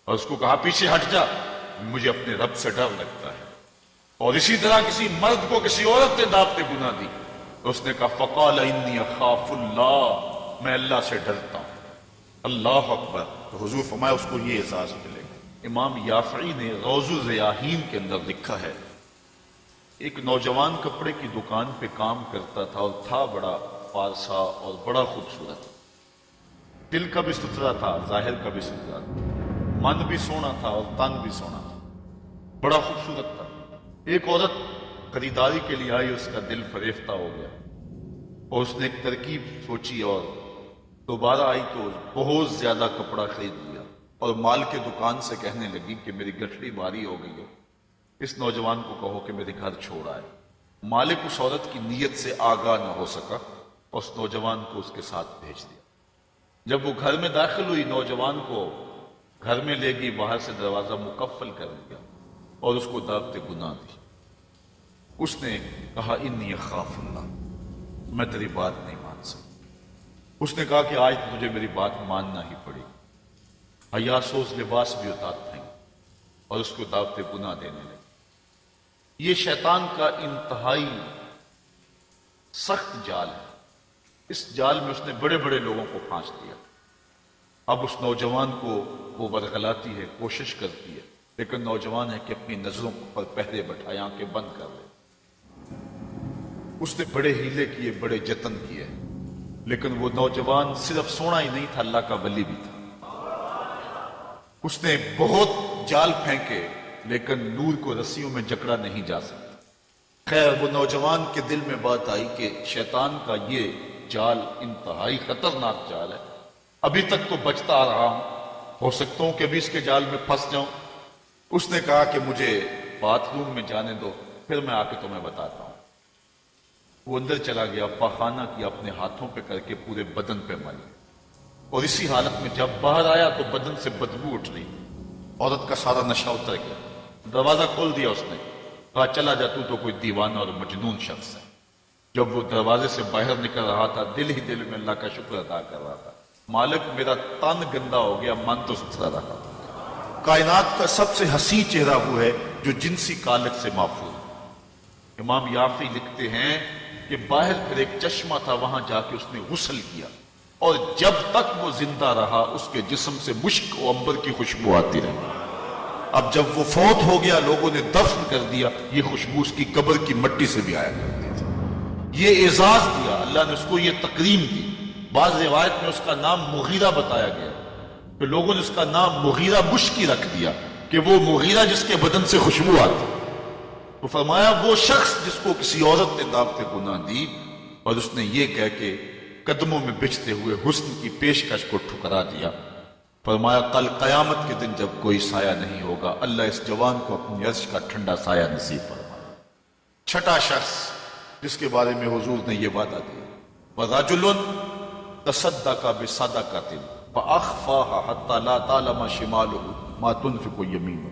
اور اس کو کہا پیچھے ہٹ جا، مجھے اپنے رب سے ڈر لگتا ہے، اور اسی طرح کسی مرد کو کسی عورت نے دعوت گناہ دی تو اس نے کہا فقال انی اخاف اللہ، میں اللہ سے ڈرتا ہوں۔ اللہ اکبر۔ تو حضور فرمایا اس کو یہ احساس ملے گا۔ امام یافعی نے روض الریاحین کے اندر لکھا ہے، ایک نوجوان کپڑے کی دکان پہ کام کرتا تھا اور تھا بڑا پارسا اور بڑا خوبصورت، دل کا بھی ستھرا تھا، ظاہر کا بھی ستھرا تھا، من بھی سونا تھا اور تن بھی سونا تھا، بڑا خوبصورت تھا۔ ایک عورت خریداری کے لیے آئی، اس کا دل فریفتہ ہو گیا، اور اس نے ایک ترکیب سوچی اور دوبارہ آئی تو بہت زیادہ کپڑا خرید لیا، اور مال کے دکان سے کہنے لگی کہ میری گٹھڑی بھاری ہو گئی ہے، اس نوجوان کو کہو کہ میرے گھر چھوڑ آئے۔ مالک اس عورت کی نیت سے آگاہ نہ ہو سکا، اس نوجوان کو اس کے ساتھ بھیج دیا۔ جب وہ گھر میں داخل ہوئی، نوجوان کو گھر میں لے گئی، باہر سے دروازہ مقفل کر دیا اور اس کو دعوت گناہ دی۔ اس نے کہا انی اخاف اللہ، میں تیری بات نہیں مان سکتا۔ اس نے کہا کہ آج مجھے میری بات ماننا ہی پڑی۔ حیا سوز لباس بھی اتارتے ہیں اور اس کو دعوت گناہ دینے لگے۔ یہ شیطان کا انتہائی سخت جال ہے۔ اس جال میں اس نے بڑے بڑے لوگوں کو پھانس دیا۔ اب اس نوجوان کو وہ ورغلاتی ہے، کوشش کرتی ہے، لیکن نوجوان ہے کہ اپنی نظروں پر پہرے بٹھائے، آنکھیں بند کر لے۔ اس نے بڑے ہیلے کیے، بڑے جتن کیے، لیکن وہ نوجوان صرف سونا ہی نہیں تھا، اللہ کا ولی بھی تھا۔ اس نے بہت جال پھینکے لیکن نور کو رسیوں میں جکڑا نہیں جا سکتا۔ خیر، وہ نوجوان کے دل میں بات آئی کہ شیطان کا یہ جال انتہائی خطرناک جال ہے، ابھی تک تو بچتا آ رہا ہوں، ہو سکتا ہوں کہ ابھی اس کے جال میں پھنس جاؤں۔ اس نے کہا کہ مجھے باتھ روم میں جانے دو، پھر میں آ کے تمہیں بتاتا ہوں۔ وہ اندر چلا گیا، پاخانہ کیا، اپنے ہاتھوں پہ کر کے پورے بدن پہ ملی، اور اسی حالت میں جب باہر آیا تو بدن سے بدبو اٹھ رہی، عورت کا سارا نشہ اتر گیا۔ دروازہ کھول دیا اس نے، کہا چلا جا، تو کوئی دیوانہ اور مجنون شخص ہے۔ جب وہ دروازے سے باہر نکل رہا تھا، دل ہی دل میں اللہ کا شکر ادا کر رہا تھا، مالک میرا تن گندا ہو گیا، من تو ستھرا رہا۔ کائنات کا سب سے حسین چہرہ وہ ہے جو جنسی کالک سے محفوظ ہے۔ امام یافعی لکھتے ہیں کہ باہر پھر ایک چشمہ تھا، وہاں جا کے اس نے غسل کیا، اور جب تک وہ زندہ رہا اس کے جسم سے مشک و عنبر کی خوشبو آتی رہی۔ اب جب وہ فوت ہو گیا، لوگوں نے دفن کر دیا، یہ خوشبو اس کی قبر کی مٹی سے بھی آیا کرتی تھی۔ یہ اعزاز دیا اللہ نے اس کو، یہ تکریم دی۔ بعض روایت میں اس کا نام مغیرہ بتایا گیا، تو لوگوں نے اس کا نام مغیرہ مشکی رکھ دیا کہ وہ مغیرہ جس کے بدن سے خوشبو آتی۔ تو فرمایا وہ شخص جس کو کسی عورت نے دعوت گناہ دی اور اس نے یہ کہہ کے قدموں میں بچھتے ہوئے حسن کی پیشکش کو ٹھکرا دیا، فرمایا کل قیامت کے دن جب کوئی سایہ نہیں ہوگا، اللہ اس جوان کو اپنی عرش کا ٹھنڈا سایہ نصیب فرمائے۔ چھٹا شخص جس کے بارے میں حضور نے یہ وعدہ دیا، وَرَجُلٌ تَصَدَّقَ بِصَدَقَةٍ فَأَخْفَاهَا حَتَّى لَا تَعْلَمَ شِمَالُهُ مَا تُنْفِقُ يَمِينُهُ۔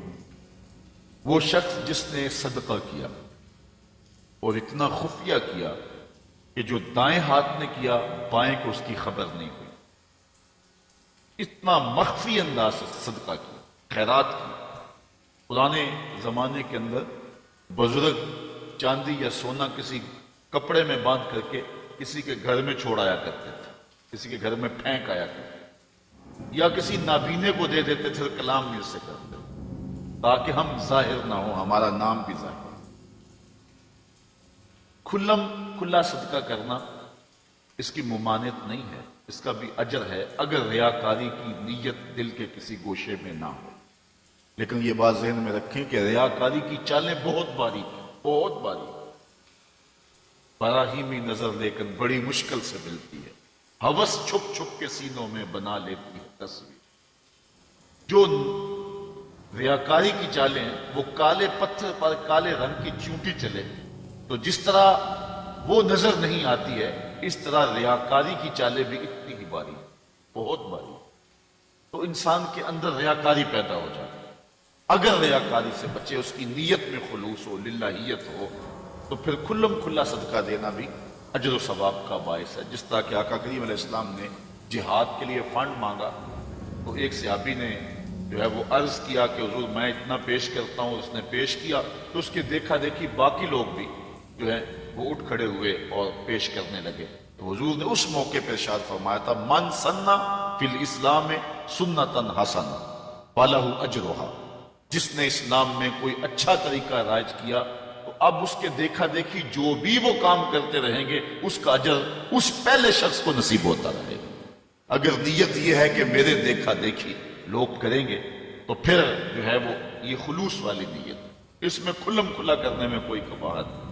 وہ شخص جس نے صدقہ کیا اور اتنا خفیہ کیا کہ جو دائیں ہاتھ نے کیا بائیں کو اس کی خبر نہیں ہوئی، اتنا مخفی انداز سے صدقہ کیا، خیرات کی۔ پرانے زمانے کے اندر بزرگ چاندی یا سونا کسی کپڑے میں باندھ کر کے کسی کے گھر میں چھوڑ آیا کرتے تھے، کسی کے گھر میں پھینک آیا کرتے تھے، یا کسی نابینے کو دے دیتے تھے، کلام میر سے کرتے تھے تاکہ ہم ظاہر نہ ہو، ہمارا نام بھی ظاہر۔ کھلا صدقہ کرنا اس کی ممانعت نہیں ہے، اس کا بھی اجر ہے اگر ریاکاری کی نیت دل کے کسی گوشے میں نہ ہو۔ لیکن یہ بات ذہن میں رکھیں کہ ریاکاری کی چالیں بہت باریک ہیں، بہت باریک، براہیمی نظر لیکن بڑی مشکل سے ملتی ہے۔ ہوس چھپ چھپ کے سینوں میں بنا لیتی ہے تصویر۔ جو ریاکاری کی چالیں ہیں وہ کالے پتھر پر کالے رنگ کی چونٹی چلے تو جس طرح وہ نظر نہیں آتی ہے، اس طرح ریاکاری کی چالیں بھی اتنی ہی باریک، بہت باریک۔ تو انسان کے اندر ریاکاری پیدا ہو جاتی ہے۔ اگر ریاکاری سے بچے، اس کی نیت میں خلوص ہو، للہیت ہو، تو پھر کھلا صدقہ دینا بھی اجر و ثواب کا باعث ہے۔ جس طرح کہ آقا کریم علیہ السلام نے جہاد کے لیے فنڈ مانگا تو ایک صحابی نے جو ہے وہ عرض کیا کہ حضور میں اتنا پیش کرتا ہوں، اس نے پیش کیا تو اس کے دیکھا دیکھی باقی لوگ بھی جو ہے وہ اٹھ کھڑے ہوئے اور پیش کرنے لگے، تو حضور نے اس موقع پہ ارشاد فرمایا تھا من سنہ فی الاسلام سنتن حسنہ فلہ اجرھا۔ جس نے اسلام میں کوئی اچھا طریقہ رائج کیا تو اب اس کے دیکھا دیکھی جو بھی وہ کام کرتے رہیں گے اس کا اجر اس پہلے شخص کو نصیب ہوتا رہے گا۔ اگر نیت یہ ہے کہ میرے دیکھا دیکھی لوگ کریں گے تو پھر جو ہے وہ یہ خلوص والی نیت، اس میں کھلا کرنے میں کوئی قباحت نہیں۔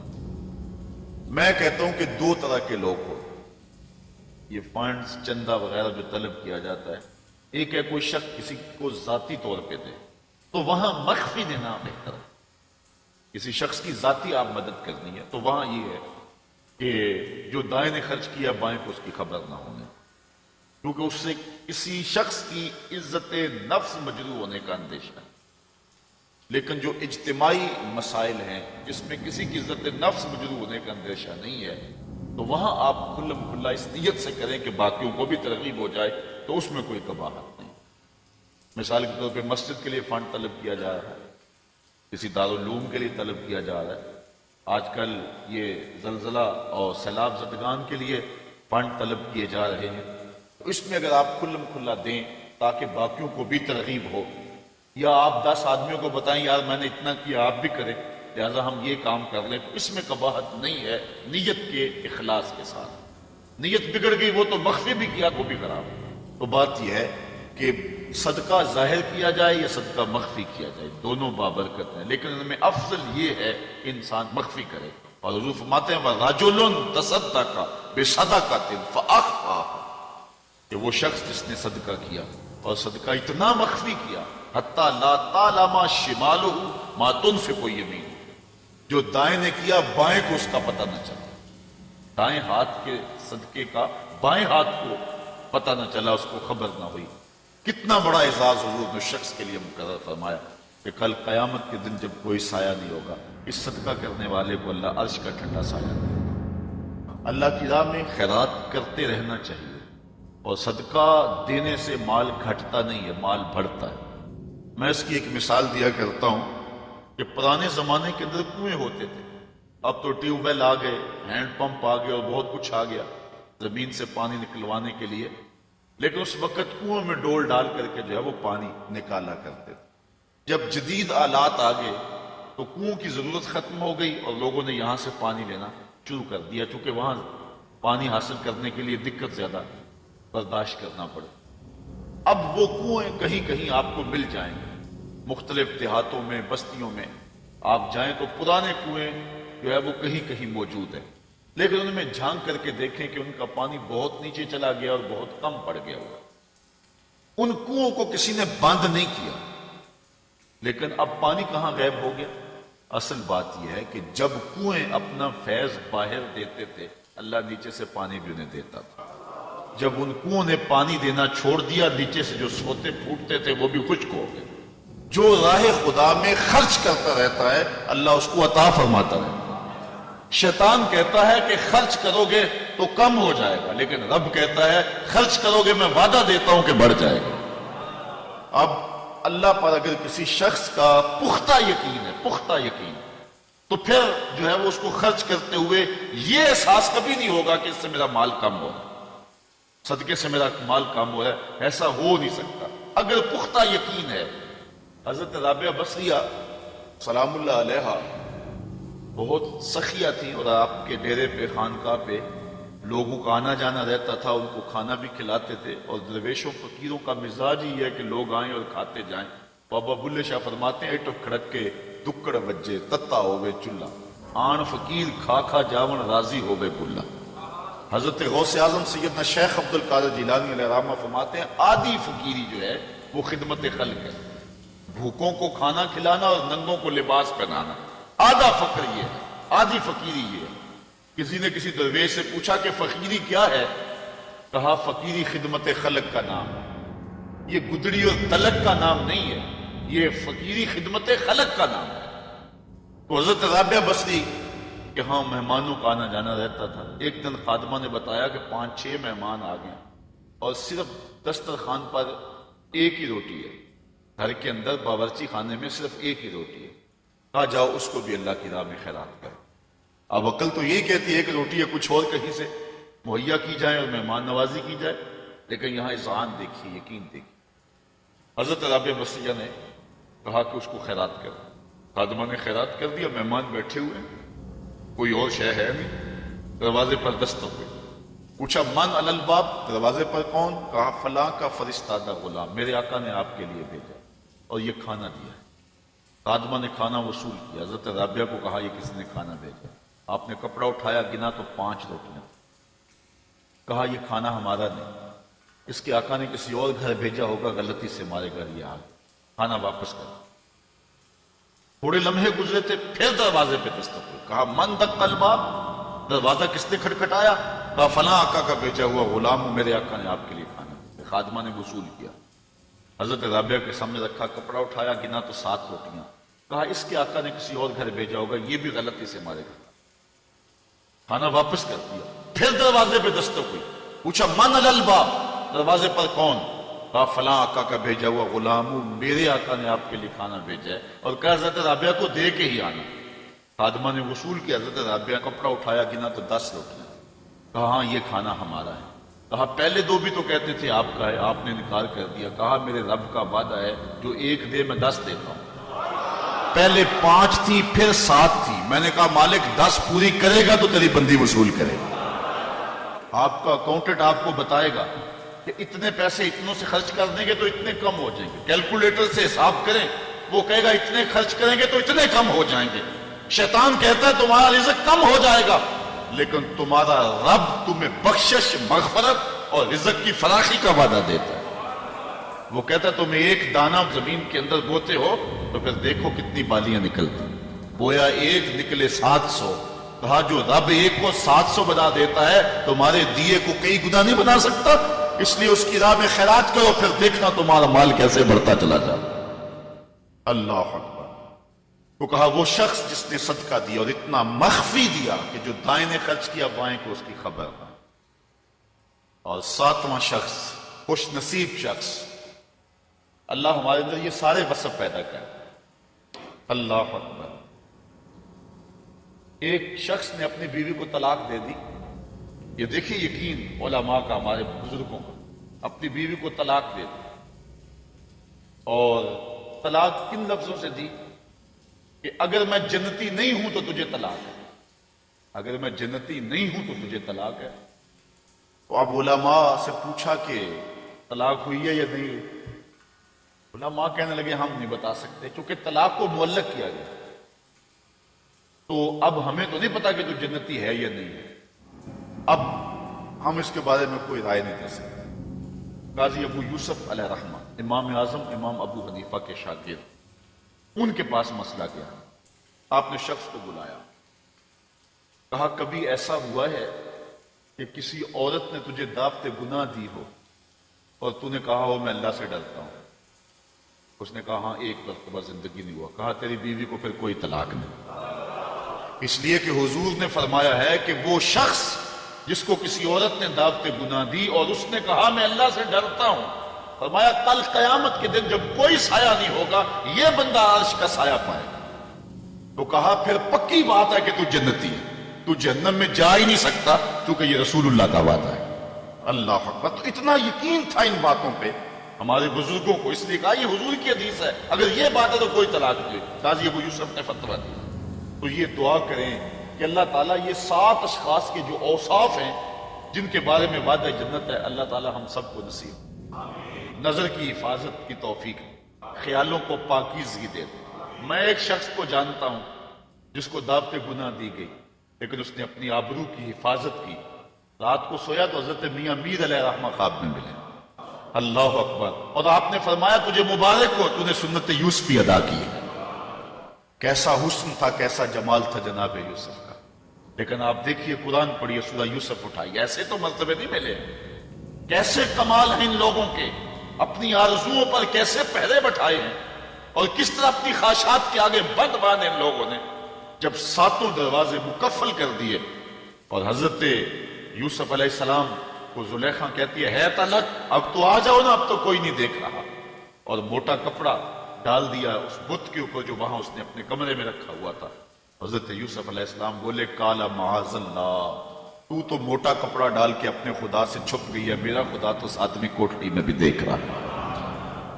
میں کہتا ہوں کہ دو طرح کے لوگ ہو، یہ فنڈز چندہ وغیرہ جو طلب کیا جاتا ہے، ایک ہے کوئی شخص کسی کو ذاتی طور پہ دے تو وہاں مخفی دینا بہتر ہے۔ کسی شخص کی ذاتی آپ مدد کرنی ہے تو وہاں یہ ہے کہ جو دائیں نے خرچ کیا بائیں کو اس کی خبر نہ ہونے، کیونکہ اس سے کسی شخص کی عزت نفس مجروح ہونے کا اندیشہ ہے۔ لیکن جو اجتماعی مسائل ہیں جس میں کسی کی عزت نفس مجروح ہونے کا اندیشہ نہیں ہے تو وہاں آپ کھلا اس نیت سے کریں کہ باقیوں کو بھی ترغیب ہو جائے تو اس میں کوئی قباحت نہیں۔ مثال کے طور پہ مسجد کے لیے فنڈ طلب کیا جا رہا ہے، کسی دارالعلوم کے لیے طلب کیا جا رہا ہے، آج کل یہ زلزلہ اور سیلاب زدگان کے لیے فنڈ طلب کیے جا رہے ہیں، تو اس میں اگر آپ کھلم کھلا دیں تاکہ باقیوں کو بھی ترغیب ہو، یا آپ 10 آدمیوں کو بتائیں یار میں نے اتنا کیا آپ بھی کریں لہذا ہم یہ کام کر لیں، تو اس میں قباحت نہیں ہے نیت کے اخلاص کے ساتھ۔ نیت بگڑ گئی وہ تو مخفی بھی کیا وہ بھی خراب۔ تو بات یہ ہے کہ صدقہ ظاہر کیا جائے یا صدقہ مخفی کیا جائے، دونوں بابرکت ہیں، لیکن ان میں افضل یہ ہے کہ انسان مخفی کرے۔ اور حضور فرماتے ہیں وَرَجُلٌ تَصَدَّقَ بِصَدَقَةٍ فَأَخْفَاهَا، کہ وہ شخص جس نے صدقہ کیا اور صدقہ اتنا مخفی کیا حتیٰ لا تعلم شمالہ ما تنفق یمینہ، جو دائیں نے کیا بائیں کو اس کا پتہ نہ چلا، دائیں ہاتھ کے صدقے کا بائیں ہاتھ کو پتہ نہ چلا، اس کو خبر نہ ہوئی۔ کتنا بڑا اعزاز حضور نے شخص کے لیے مقرر فرمایا کہ کل قیامت کے دن جب کوئی سایہ نہیں ہوگا، اس صدقہ کرنے والے کو اللہ عرش کا ٹھنڈا سایہ دے گا۔ اللہ کی راہ میں خیرات کرتے رہنا چاہیے، اور صدقہ دینے سے مال گھٹتا نہیں ہے، مال بڑھتا ہے۔ میں اس کی ایک مثال دیا کرتا ہوں کہ پرانے زمانے کے اندر کنویں ہوتے تھے، اب تو ٹیوب ویل آ گئے، ہینڈ پمپ آ گئے اور بہت کچھ آ گیا زمین سے پانی نکلوانے کے لیے، لیکن اس وقت کنویں میں ڈول ڈال کر کے جو ہے وہ پانی نکالا کرتے تھے۔ جب جدید آلات آ گئے تو کنویں کی ضرورت ختم ہو گئی اور لوگوں نے یہاں سے پانی لینا شروع کر دیا، چونکہ وہاں پانی حاصل کرنے کے لیے دقت زیادہ برداشت کرنا پڑے۔ اب وہ کنویں کہیں کہیں آپ کو مل جائیں گے، مختلف دیہاتوں میں بستیوں میں آپ جائیں تو پرانے کنویں جو ہے وہ کہیں کہیں موجود ہیں، لیکن ان میں جھانک کر کے دیکھیں کہ ان کا پانی بہت نیچے چلا گیا اور بہت کم پڑ گیا ہوا۔ ان کنووں کو کسی نے بند نہیں کیا، لیکن اب پانی کہاں غائب ہو گیا؟ اصل بات یہ ہے کہ جب کنویں اپنا فیض باہر دیتے تھے اللہ نیچے سے پانی بھی انہیں دیتا تھا۔ جب ان کنووں نے پانی دینا چھوڑ دیا، نیچے سے جو سوتے پھوٹتے تھے وہ بھی خشک ہو گئے۔ جو راہ خدا میں خرچ کرتا رہتا ہے اللہ اس کو عطا فرماتا رہتا ہے۔ شیطان کہتا ہے کہ خرچ کرو گے تو کم ہو جائے گا، لیکن رب کہتا ہے خرچ کرو گے میں وعدہ دیتا ہوں کہ بڑھ جائے گا۔ اب اللہ پر اگر کسی شخص کا پختہ یقین ہے، پختہ یقین، تو پھر جو ہے وہ اس کو خرچ کرتے ہوئے یہ احساس کبھی نہیں ہوگا کہ اس سے میرا مال کم ہو رہا ہے، صدقے سے میرا مال کم ہو رہا ہے، ایسا ہو نہیں سکتا اگر پختہ یقین ہے۔ حضرت رابعہ بصریہ سلام اللہ علیہا بہت سخیہ تھی، اور آپ کے ڈیرے پہ خانقاہ پہ لوگوں کا آنا جانا رہتا تھا، ان کو کھانا بھی کھلاتے تھے، اور درویشوں فقیروں کا مزاج ہی ہے کہ لوگ آئیں اور کھاتے جائیں۔ بابا بلے شاہ فرماتے ہیں ایٹو کھڑک کے دکڑ وجے تتا ہوئے چلہ، آن فقیر کھا کھا جاون راضی ہوئے بلا۔ حضرت غوث اعظم سیدنا شیخ عبد القادر جیلانی علیہ الرحمہ فرماتے ہیں آدھی فقیری جو ہے وہ خدمت خلق ہے، بھوکوں کو کھانا کھلانا اور ننگوں کو لباس پہنانا، آدھا فقر یہ ہے، آدھی فقیری یہ ہے۔ کسی نے کسی درویش سے پوچھا کہ فقیری کیا ہے؟ کہا فقیری خدمت خلق کا نام ہے، یہ گدڑی اور تلک کا نام نہیں ہے، یہ فقیری خدمت خلق کا نام ہے۔ تو حضرت رابعہ بصری کہ ہاں مہمانوں کا آنا جانا رہتا تھا، ایک دن خادمہ نے بتایا کہ 5-6 مہمان آ گئے اور صرف دسترخوان پر ایک ہی روٹی ہے، گھر کے اندر باورچی خانے میں صرف ایک ہی روٹی ہے۔ کہا جاؤ اس کو بھی اللہ کی راہ میں خیرات کرو۔ اب عقل تو یہی کہتی ہے ایک روٹی ہے کچھ اور کہیں سے مہیا کی جائے اور مہمان نوازی کی جائے، لیکن یہاں اذعان دیکھیے، یقین دیکھیے۔ حضرت رابعہ بصریہ نے کہا کہ اس کو خیرات کرو، خادمہ نے خیرات کر دیا، مہمان بیٹھے ہوئے ہیں، کوئی اور شے ہے نہیں، دروازے پر دستک ہوئی، پوچھا من علی الباب، دروازے پر کون؟ کہا فلاں کا فرستادہ غلام، میرے آقا نے آپ کے لیے بھیجا اور یہ کھانا دیا۔ خادمہ نے کھانا وصول کیا، حضرت رابعہ کو کہا یہ کس نے کھانا بھیجا؟ آپ نے کپڑا اٹھایا، گنا تو 5 روٹیاں، کہا یہ کھانا ہمارا نہیں، اس کے آقا نے کسی اور گھر بھیجا ہوگا، غلطی سے ہمارے گھر یہ آ گیا، کھانا واپس کر۔ تھوڑے لمحے گزرے تھے، پھر دروازے پہ دستک ہوئی، کہا من دق الباب، دروازہ کس نے کھٹکھٹایا؟ کہا فلاں آقا کا بھیجا ہوا غلام، میرے آقا نے آپ کے لیے کھانا بھیجا۔ خادمہ نے وصول کیا، حضرت رابعہ کے سامنے رکھا، کپڑا اٹھایا، گنا تو 7 روٹیاں، کہا اس کے آقا نے کسی اور گھر بھیجا ہوگا، یہ بھی غلطی سے ہمارے گھر، کھانا واپس کر دیا۔ پھر دروازے پہ دستک ہوئی، پوچھا من علی الباب، دروازے پر کون؟ کہا فلاں آقا کا بھیجا ہوا غلام ہوں، میرے آقا نے آپ کے لیے کھانا بھیجا ہے، اور کہا حضرت رابعہ کو دے کے ہی آنا۔ خادمہ نے وصول کیا، حضرت رابعہ کپڑا اٹھایا، گنا تو 10 روٹیاں۔ کہا ہاں یہ کھانا ہمارا ہے۔ کہا پہلے 2 بھی تو کہتے تھے آپ کا ہے، آپ نے انکار کر دیا۔ کہا میرے رب کا وعدہ ہے جو 1 دے میں 10 دیتا ہوں۔ پہلے 5 تھی پھر 7 تھی، میں نے کہا مالک 10 پوری کرے گا تو تیری بندی وصول کرے گا۔ آپ کا اکاؤنٹنٹ آپ کو بتائے گا کہ اتنے پیسے اتنوں سے خرچ کر دیں گے تو اتنے کم ہو جائیں گے، کیلکولیٹر سے حساب کریں، وہ کہے گا اتنے خرچ کریں گے تو اتنے کم ہو جائیں گے۔ شیطان کہتا ہے تمہارا رزق کم ہو جائے گا، لیکن تمہارا رب تمہیں بخشش، مغفرت اور رزق کی فراخی کا وعدہ دیتا ہے۔ وہ کہتا ہے تم 1 دانہ زمین کے اندر بوتے ہو تو پھر دیکھو کتنی بالیاں نکلتی، بویا 1 نکلے 700۔ کہا جو رب 1 کو 700 بنا دیتا ہے تمہارے دیے کو کئی گنا نہیں بنا سکتا، اس لیے اس کی راہ میں خیرات کرو، پھر دیکھنا تمہارا مال کیسے بڑھتا چلا جاتا۔ اللہ اکبر۔ تو کہا وہ شخص جس نے صدقہ دیا اور اتنا مخفی دیا کہ جو دائیں نے خرچ کیا بائیں کو اس کی خبر نہ۔ اور 7واں شخص، خوش نصیب شخص، اللہ ہمارے اندر یہ سارے وصف پیدا کر۔ اللہ اکبر۔ ایک شخص نے اپنی بیوی کو طلاق دے دی، یہ دیکھیے یقین علماء کا، ہمارے بزرگوں کا، اپنی بیوی کو طلاق دے دی، اور طلاق کن لفظوں سے دی کہ اگر میں جنتی نہیں ہوں تو تجھے طلاق ہے، اگر میں جنتی نہیں ہوں تو تجھے طلاق ہے۔ تو اب علماء سے پوچھا کہ طلاق ہوئی ہے یا نہیں ہوئی؟ علماء کہنے لگے ہم نہیں بتا سکتے، چونکہ طلاق کو معلق کیا گیا، تو اب ہمیں تو نہیں پتا کہ تو جنتی ہے یا نہیں ہے، اب ہم اس کے بارے میں کوئی رائے نہیں دے سکتے۔ قاضی ابو یوسف علیہ رحمہ، امام اعظم امام ابو حنیفہ کے شاگرد، ان کے پاس مسئلہ گیا۔ آپ نے شخص کو بلایا، کہا کبھی ایسا ہوا ہے کہ کسی عورت نے تجھے دعوت گناہ دی ہو اور تو نے کہا ہو میں اللہ سے ڈرتا ہوں؟ اس نے کہا ہاں 1 مرتبہ زندگی نہیں ہوا۔ کہا تیری بیوی کو پھر کوئی طلاق نہیں، اس لیے کہ حضور نے فرمایا ہے کہ وہ شخص جس کو کسی عورت نے دعوت گناہ دی اور اس نے کہا میں اللہ سے ڈرتا ہوں، فرمایا کل قیامت کے دن جب کوئی سایہ نہیں ہوگا یہ بندہ عرش کا سایہ پائے گا۔ تو کہا پھر پکی بات ہے کہ تو جنتی ہے، تو جہنم میں جا ہی نہیں سکتا کیونکہ یہ رسول اللہ کا وعدہ ہے۔ اللہ اکبر۔ تو اتنا یقین تھا ان باتوں پہ ہمارے بزرگوں کو، اس لیے کہا یہ حضور کی حدیث ہے، اگر یہ بات ہے تو کوئی طلاق نہیں۔ قاضی ابو یوسف نے فتویٰ دیا۔ تو یہ دعا کریں کہ اللہ تعالیٰ یہ 7 اشخاص کے جو اوصاف ہیں جن کے بارے میں وعدہ جنت ہے، اللہ تعالیٰ ہم سب کو نصیب، نظر کی حفاظت کی توفیق، خیالوں کو پاکیزگی دے دے۔ میں ایک شخص کو جانتا ہوں جس کو دعوت گناہ دی گئی لیکن اس نے اپنی آبرو کی حفاظت کی، رات کو سویا تو حضرت میاں میر علیہ رحمہ خواب میں ملے۔ اللہ اکبر۔ اور آپ نے فرمایا تجھے مبارک ہو، تو نے سنت یوسفی ادا کی ہے۔ کیسا حسن تھا، کیسا جمال تھا جناب یوسف کا، لیکن آپ دیکھیے قرآن پڑھیے، سورہ یوسف اٹھائی، ایسے تو مرتبے نہیں ملے، کیسے کمال ہیں ان لوگوں کے، اپنی آرزوؤں پر کیسے پہرے بٹھائے ہیں، اور کس طرح اپنی خواہشات کے آگے بند باندھے ان لوگوں نے۔ جب 7 دروازے مکفل کر دیے اور حضرت یوسف علیہ السلام کو زلیخا کہتی ہے طلق، اب تو آ جاؤ نا، اب تو کوئی نہیں دیکھ رہا، اور موٹا کپڑا ڈال دیا اس بت کے اوپر جو وہاں اس نے اپنے کمرے میں رکھا ہوا تھا۔ حضرت یوسف علیہ السلام بولے کالا معاذ اللہ، تو موٹا کپڑا ڈال کے اپنے خدا سے چھپ گئی ہے، میرا خدا تو 7ویں کوٹڑی میں بھی دیکھ رہا ہے۔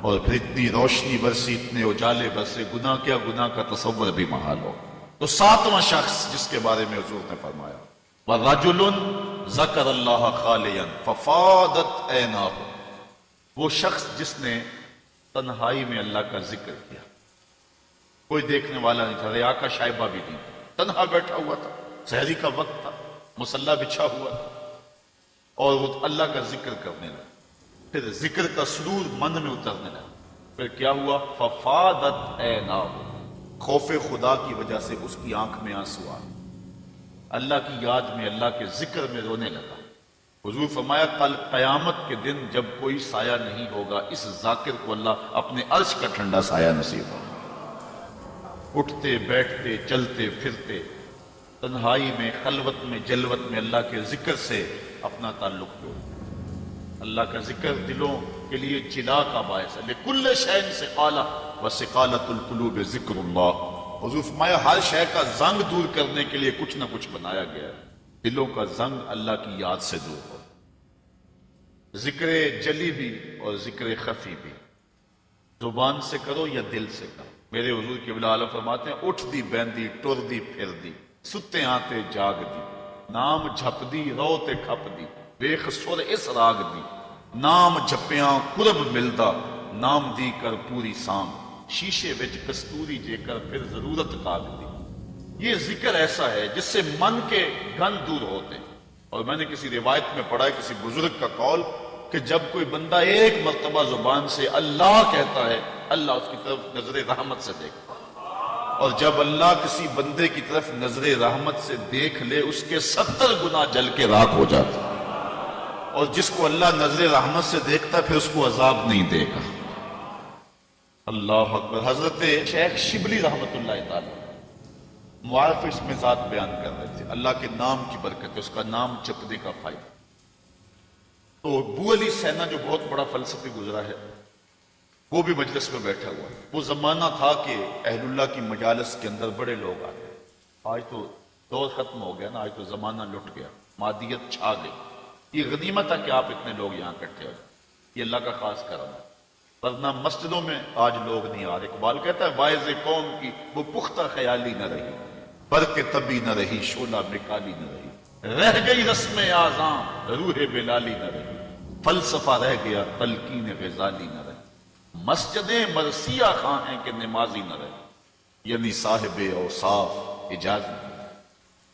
اور پھر اتنی روشنی برسی، اتنے اجالے برسے، گناہ کیا، گناہ کا تصور بھی محال ہو۔ تو 7واں شخص جس کے بارے میں حضور نے فرمایا وَرَجُلٌ ذَكَرَ اللَّهَ خَالِيًا فَفَاضَتْ عَيْنَاهُ، وہ شخص جس نے تنہائی میں اللہ کا ذکر کیا، کوئی دیکھنے والا نہیں تھا، ریا کا شائبہ بھی نہیں تھا، تنہا بیٹھا ہوا تھا، سحری کا وقت تھا، مصلی بچھا ہوا تھا، اور وہ اللہ کا ذکر کرنے لگا، پھر ذکر کا سرور من میں اترنے لگا، پھر کیا ہوا فَفَاضَتْ عَيْنَاهُ، خوف خدا کی وجہ سے اس کی آنکھ میں آنسو آ، اللہ کی یاد میں، اللہ کے ذکر میں رونے لگا۔ حضور فرمایا کل قیامت کے دن جب کوئی سایہ نہیں ہوگا، اس ذاکر کو اللہ اپنے عرش کا ٹھنڈا سایہ نصیب ہوگا۔ اٹھتے بیٹھتے چلتے پھرتے تنہائی میں، خلوت میں، جلوت میں اللہ کے ذکر سے اپنا تعلق جوڑ۔ اللہ کا ذکر دلوں کے لیے جلا کا باعث ہے. لکل شیء سقالہ وسقالۃ القلوب ذکر اللہ. حضور فرمایا ہر شے کا زنگ دور کرنے کے لیے کچھ نہ کچھ بنایا گیا ہے. دلوں کا زنگ اللہ کی یاد سے دور ہو. ذکر جلی بھی اور ذکر خفی بھی زبان سے کرو یا دل سے کرو. میرے حضور قبلہ عالم فرماتے ہیں اٹھ دی بیندی ٹر دی پھر دی ستے آتے جاگ دی نام جھپ دی رو تے کھپ دی ویخ سر اس راگ دی نام جھپیاں قرب ملدا نام دی کر پوری سام شیشے وچ کستوری جے کر پھر ضرورت کاغ دی. یہ ذکر ایسا ہے جس سے من کے گن دور ہوتے ہیں. اور میں نے کسی روایت میں پڑھا ہے کسی بزرگ کا قول کہ جب کوئی بندہ ایک مرتبہ زبان سے اللہ کہتا ہے اللہ اس کی طرف نظر رحمت سے دیکھتا ہے. اور جب اللہ کسی بندے کی طرف نظر رحمت سے دیکھ لے اس کے 70 گنا جل کے راکھ ہو جاتا ہے. اور جس کو اللہ نظر رحمت سے دیکھتا ہے پھر اس کو عذاب نہیں دے گا. اللہ اکبر. حضرت شیخ شبلی رحمت اللہ تعالی معارف اس میں ذات بیان کر رہے تھے. اللہ کے نام کی برکت ہے, اس کا نام جپنے کا فائدہ. تو ابو علی سینا جو بہت بڑا فلسفی گزرا ہے وہ بھی مجلس میں بیٹھا ہوا ہے. وہ زمانہ تھا کہ اہل اللہ کی مجالس کے اندر بڑے لوگ آتے. آج تو دور ختم ہو گیا نا, آج تو زمانہ لٹ گیا, مادیت چھا گئی. یہ غنیمت ہے کہ آپ اتنے لوگ یہاں اکٹھے ہو, یہ اللہ کا خاص کرم ہے. ورنہ مسجدوں میں آج لوگ نہیں آ رہے. اقبال کہتا ہے واعظ قوم کی وہ پختہ خیالی نہ رہی, برق طبی نہ رہی, شعلہ بکالی نہ رہی, رہ گئی رسم اعظام روح بلالی نہ رہی, فلسفہ رہ گیا تلقین غزالی نہ رہی, مسجدیں مرثیہ خواں ہیں کہ نمازی نہ رہی, یعنی صاحب اوصاف اجازی.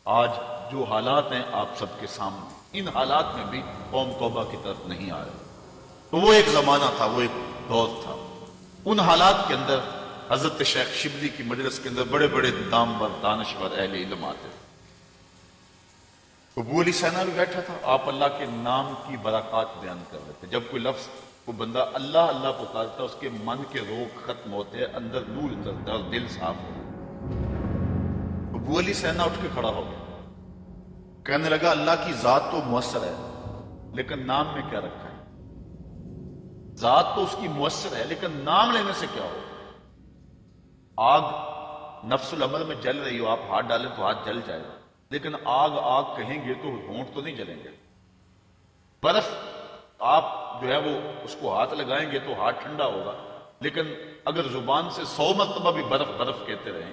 آج جو حالات ہیں آپ سب کے سامنے, ان حالات میں بھی قوم توبہ کی طرف نہیں آ رہے. تو وہ ایک زمانہ تھا, وہ ایک دور تھا. ان حالات کے اندر حضرت شیخ شبلی کی مجلس کے اندر بڑے بڑے نامور دانشور اہل علم آتے تھے. ابو علی سینا بھی بیٹھا تھا, آپ اللہ کے نام کی برکات بیان کر رہے تھے. جب کوئی لفظ کو بندہ اللہ اللہ پکارتا ہے اس کے من کے روگ ختم ہوتے ہیں, اندر نور اترتا ہے اور دل صاف ہوتا ہے. ابو علی سینا اٹھ کے کھڑا ہو گیا, کہنے لگا اللہ کی ذات تو مؤثر ہے لیکن نام میں کیا رکھا ہے. ذات تو اس کی مؤثر ہے لیکن نام لینے سے کیا ہو. آگ نفس الامر میں جل رہی ہو, آپ ہاتھ ڈالیں تو ہاتھ جل جائے گا, لیکن آگ آگ کہیں گے تو ہونٹ تو نہیں جلیں گے. برف آپ جو ہے وہ اس کو ہاتھ لگائیں گے تو ہاتھ ٹھنڈا ہوگا, لیکن اگر زبان سے 100 مرتبہ بھی برف برف کہتے رہیں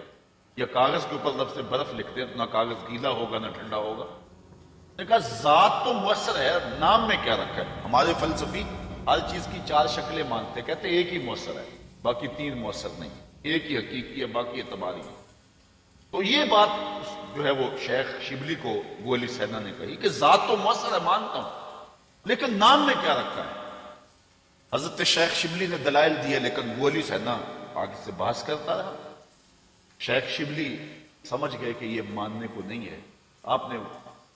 یا کاغذ کے اوپر لفظ برف لکھتے ہیں تو نہ کاغذ گیلا ہوگا نہ ٹھنڈا ہوگا. نے کہا ذات تو مؤثر ہے, نام میں کیا رکھا ہے. ہمارے فلسفی ہر چیز کی 4 شکلیں مانتے, کہتے ایک ہی مؤثر ہے باقی 3 مؤثر نہیں, ایک ہی حقیقی ہے باقی اعتباری ہے. تو یہ بات جو ہے وہ شیخ شبلی کو ابو علی سینا نے کہی کہ ذات تو مؤثر ہے مانتا ہوں لیکن نام میں کیا رکھا ہے. حضرت شیخ شبلی نے دلائل دیے لیکن ابو علی سینا آگے سے بحث کرتا رہا. شیخ شبلی سمجھ گئے کہ یہ ماننے کو نہیں ہے. آپ نے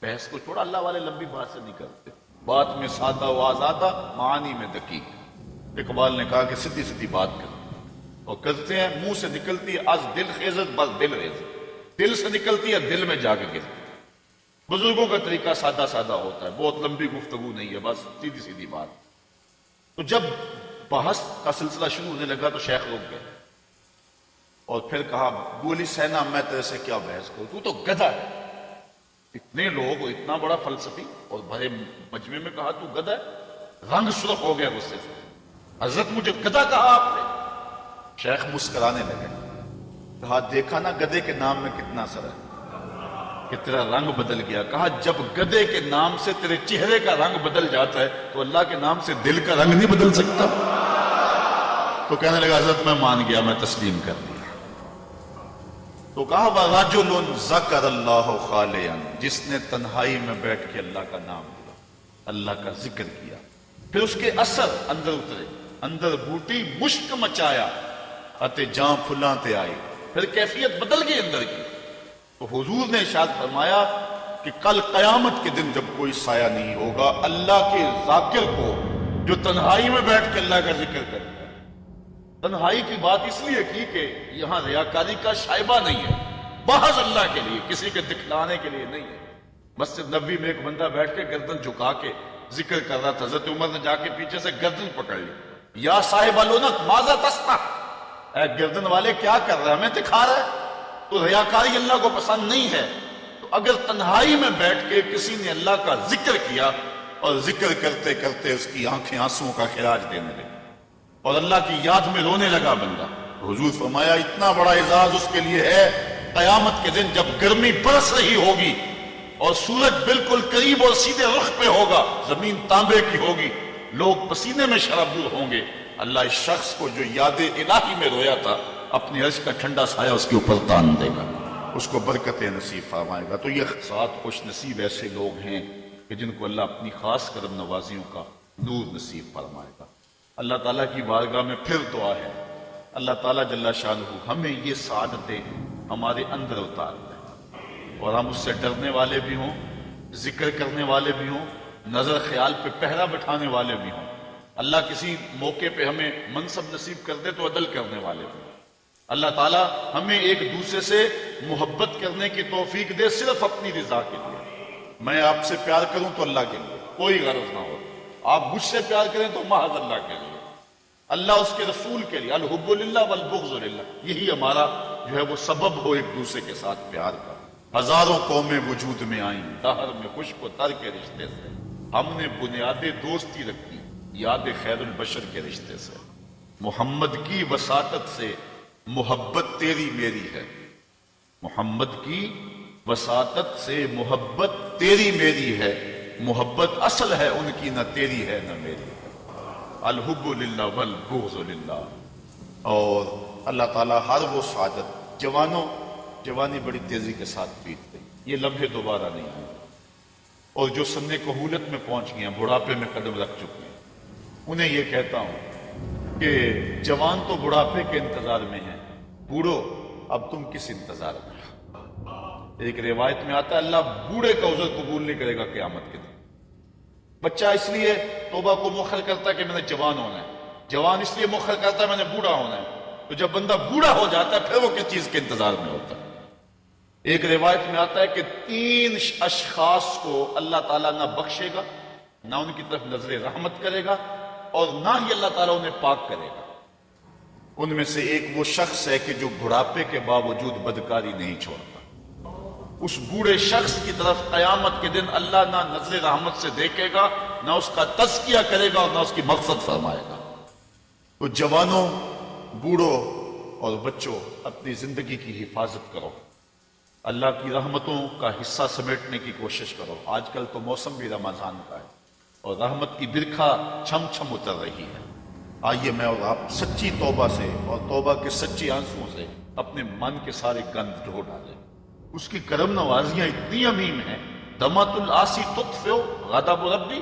بحث کو چھوڑا, اللہ والے لمبی بات سے نہیں کرتے, بات میں سادہ و آزادہ معانی میں دقیق. اقبال نے کہا کہ سیدھی سیدھی بات کرو, اور کرتے ہیں منہ سے نکلتی ہے از دل خیزت بس دل ریزت, دل سے نکلتی ہے دل میں جا کے گرتی. بزرگوں کا طریقہ سادہ سادہ ہوتا ہے, بہت لمبی گفتگو نہیں ہے, بس سیدھی سیدھی بات. تو جب بحث کا سلسلہ شروع ہونے لگا تو شیخ رک گئے اور پھر کہا ابو علی سینا میں تیرے سے کیا بحث کروں, تو گدھا ہے. اتنے لوگ اور اتنا بڑا فلسفی اور بڑے مجمع میں کہا تو گدھا ہے. رنگ سرخ ہو گیا غصے سے, حضرت مجھے گدھا کہا آپ نے. شیخ مسکرانے لگے, کہا دیکھا نا گدھے کے نام میں کتنا اثر ہے کہ تیرا رنگ بدل گیا. کہا جب گدھے کے نام سے تیرے چہرے کا رنگ بدل جاتا ہے تو اللہ کے نام سے دل کا رنگ نہیں بدل سکتا. تو کہنے لگا حضرت میں مان گیا, میں تسلیم کر لیا. تو کہا وَرَجُلٌ ذَكَرَ اللَّهُ خَالِيًا, جس نے تنہائی میں بیٹھ کے اللہ کا نام لیا, اللہ کا ذکر کیا, پھر اس کے اثر اندر اترے, اندر بوٹی مشک مچایا اتے جاں پھلاں تے آئی, پھر کیفیت بدل گئی اندر کی. تو حضور نے ارشاد فرمایا کہ کل قیامت کے دن جب کوئی سایہ نہیں ہوگا اللہ کے ذاکر کو جو تنہائی میں بیٹھ کے اللہ کا ذکر کرتا ہے. تنہائی کی بات اس لیے کی کہ یہاں ریاکاری کا شائبہ نہیں ہے, محض اللہ کے لیے, کسی کے دکھلانے کے لیے نہیں ہے. مسجد نبوی میں ایک بندہ بیٹھ کے گردن جھکا کے ذکر کر رہا تھا، حضرت عمر نے جا کے پیچھے سے گردن پکڑ لی، یا صاحب العنق ماذا تصنع، اے گردن والے کیا کر رہا ہے، ہمیں دکھا رہا ہے، تو ریاکاری اللہ کو پسند نہیں ہے۔ تو اگر تنہائی میں بیٹھ کے کسی نے اللہ کا ذکر کیا اور ذکر کرتے کرتے اس کی آنکھیں آنسوؤں کا خراج دینے لگی اور اللہ کی یاد میں رونے لگا بندہ، حضور فرمایا اتنا بڑا اعزاز اس کے لیے ہے، قیامت کے دن جب گرمی برس رہی ہوگی اور سورج بالکل قریب اور سیدھے رخ پہ ہوگا، زمین تانبے کی ہوگی، لوگ پسینے میں شرابور ہوں گے، اللہ اس شخص کو جو یاد الہی میں رویا تھا اپنی عرش کا ٹھنڈا سایہ اس کے اوپر تان دے گا، اس کو برکتیں نصیب فرمائے گا۔ تو یہ 7 خوش نصیب ایسے لوگ ہیں کہ جن کو اللہ اپنی خاص کرم نوازیوں کا نور نصیب فرمائے گا۔ اللہ تعالیٰ کی بارگاہ میں پھر دعا ہے، اللہ تعالیٰ جل شانہ ہمیں یہ سعادتیں ہمارے اندر اتار دیں اور ہم اس سے ڈرنے والے بھی ہوں، ذکر کرنے والے بھی ہوں، نظر خیال پہ پہرا بٹھانے والے بھی ہوں۔ اللہ کسی موقع پہ ہمیں منصب نصیب کر دے تو عدل کرنے والے بھی ہوں۔ اللہ تعالیٰ ہمیں ایک دوسرے سے محبت کرنے کی توفیق دے صرف اپنی رضا کے لیے۔ میں آپ سے پیار کروں تو اللہ کے لیے، کوئی غرض نہ ہو، آپ مجھ سے پیار کریں تو محض اللہ کے لیے، اللہ اس کے رسول کے لیے، الحب للہ والبغض للہ، یہی ہمارا جو ہے وہ سبب ہو ایک دوسرے کے ساتھ پیار کا۔ ہزاروں قومیں وجود میں آئیں دہر میں خشک و تر کے رشتے سے، ہم نے بنیاد دوستی رکھی یاد خیر البشر کے رشتے سے، محمد کی وساطت سے محبت تیری میری ہے، محمد کی وساطت سے محبت تیری میری ہے، محبت اصل ہے ان کی نہ تیری ہے نہ میری ہے، الحب للہ والبغض للہ۔ اور اللہ تعالیٰ ہر وہ سعادت، جوانی بڑی تیزی کے ساتھ بیت گئی، یہ لمحے دوبارہ نہیں آئے، اور جو سن کہولت میں پہنچ گئے ہیں، بڑھاپے میں قدم رکھ چکے ہیں، انہیں یہ کہتا ہوں کہ جوان تو بڑھاپے کے انتظار میں ہیں، بوڑھو اب تم کس انتظار میں؟ ایک روایت میں آتا ہے اللہ بوڑھے کا عذر قبول نہیں کرے گا قیامت کے دن۔ بچہ اس لیے توبہ کو مؤخر کرتا ہے کہ میں نے جوان ہونا ہے، جوان اس لیے مؤخر کرتا ہے میں نے بوڑھا ہونا ہے، تو جب بندہ بوڑھا ہو جاتا ہے پھر وہ کس چیز کے انتظار میں ہوتا ہے؟ ایک روایت میں آتا ہے کہ 3 اشخاص کو اللہ تعالیٰ نہ بخشے گا، نہ ان کی طرف نظر رحمت کرے گا، اور نہ ہی اللہ تعالیٰ انہیں پاک کرے گا۔ ان میں سے ایک وہ شخص ہے کہ جو بڑھاپے کے باوجود بدکاری نہیں چھوڑتا۔ اس بوڑھے شخص کی طرف قیامت کے دن اللہ نہ نظر رحمت سے دیکھے گا، نہ اس کا تزکیہ کرے گا اور نہ اس کی مغفرت فرمائے گا۔ تو جوانوں، بوڑھوں اور بچوں، اپنی زندگی کی حفاظت کرو، اللہ کی رحمتوں کا حصہ سمیٹنے کی کوشش کرو۔ آج کل تو موسم بھی رمضان کا ہے اور رحمت کی برکھا چھم چھم اتر رہی ہے۔ آئیے میں اور آپ سچی توبہ سے اور توبہ کے سچے آنسوؤں سے اپنے من کے سارے گند دھو ڈالیں۔ اس کی کرم نوازیاں اتنی عمیم ہیں، دمت العاصی تطفئ غضب ربی،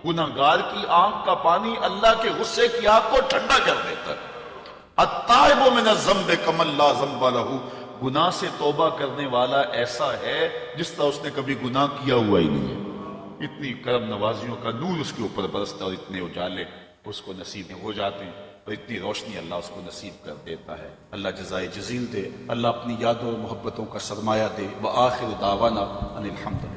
گناہگار کی آنکھ کا پانی اللہ کے غصے کی آگ کو ٹھنڈا کر دیتا ہے۔ التائب من الذنب کمن لا ذنب لہ، گناہ سے توبہ کرنے والا ایسا ہے جس طرح اس نے کبھی گناہ کیا ہوا ہی نہیں ہے۔ اتنی کرم نوازیوں کا نور اس کے اوپر برستا اور اتنے اجالے اس کو نصیب ہو جاتے ہیں اور اتنی روشنی اللہ اس کو نصیب کر دیتا ہے۔ اللہ جزائے جزیل دے، اللہ اپنی یادوں اور محبتوں کا سرمایہ دے۔ وآخر دعوانا ان الحمد للہ۔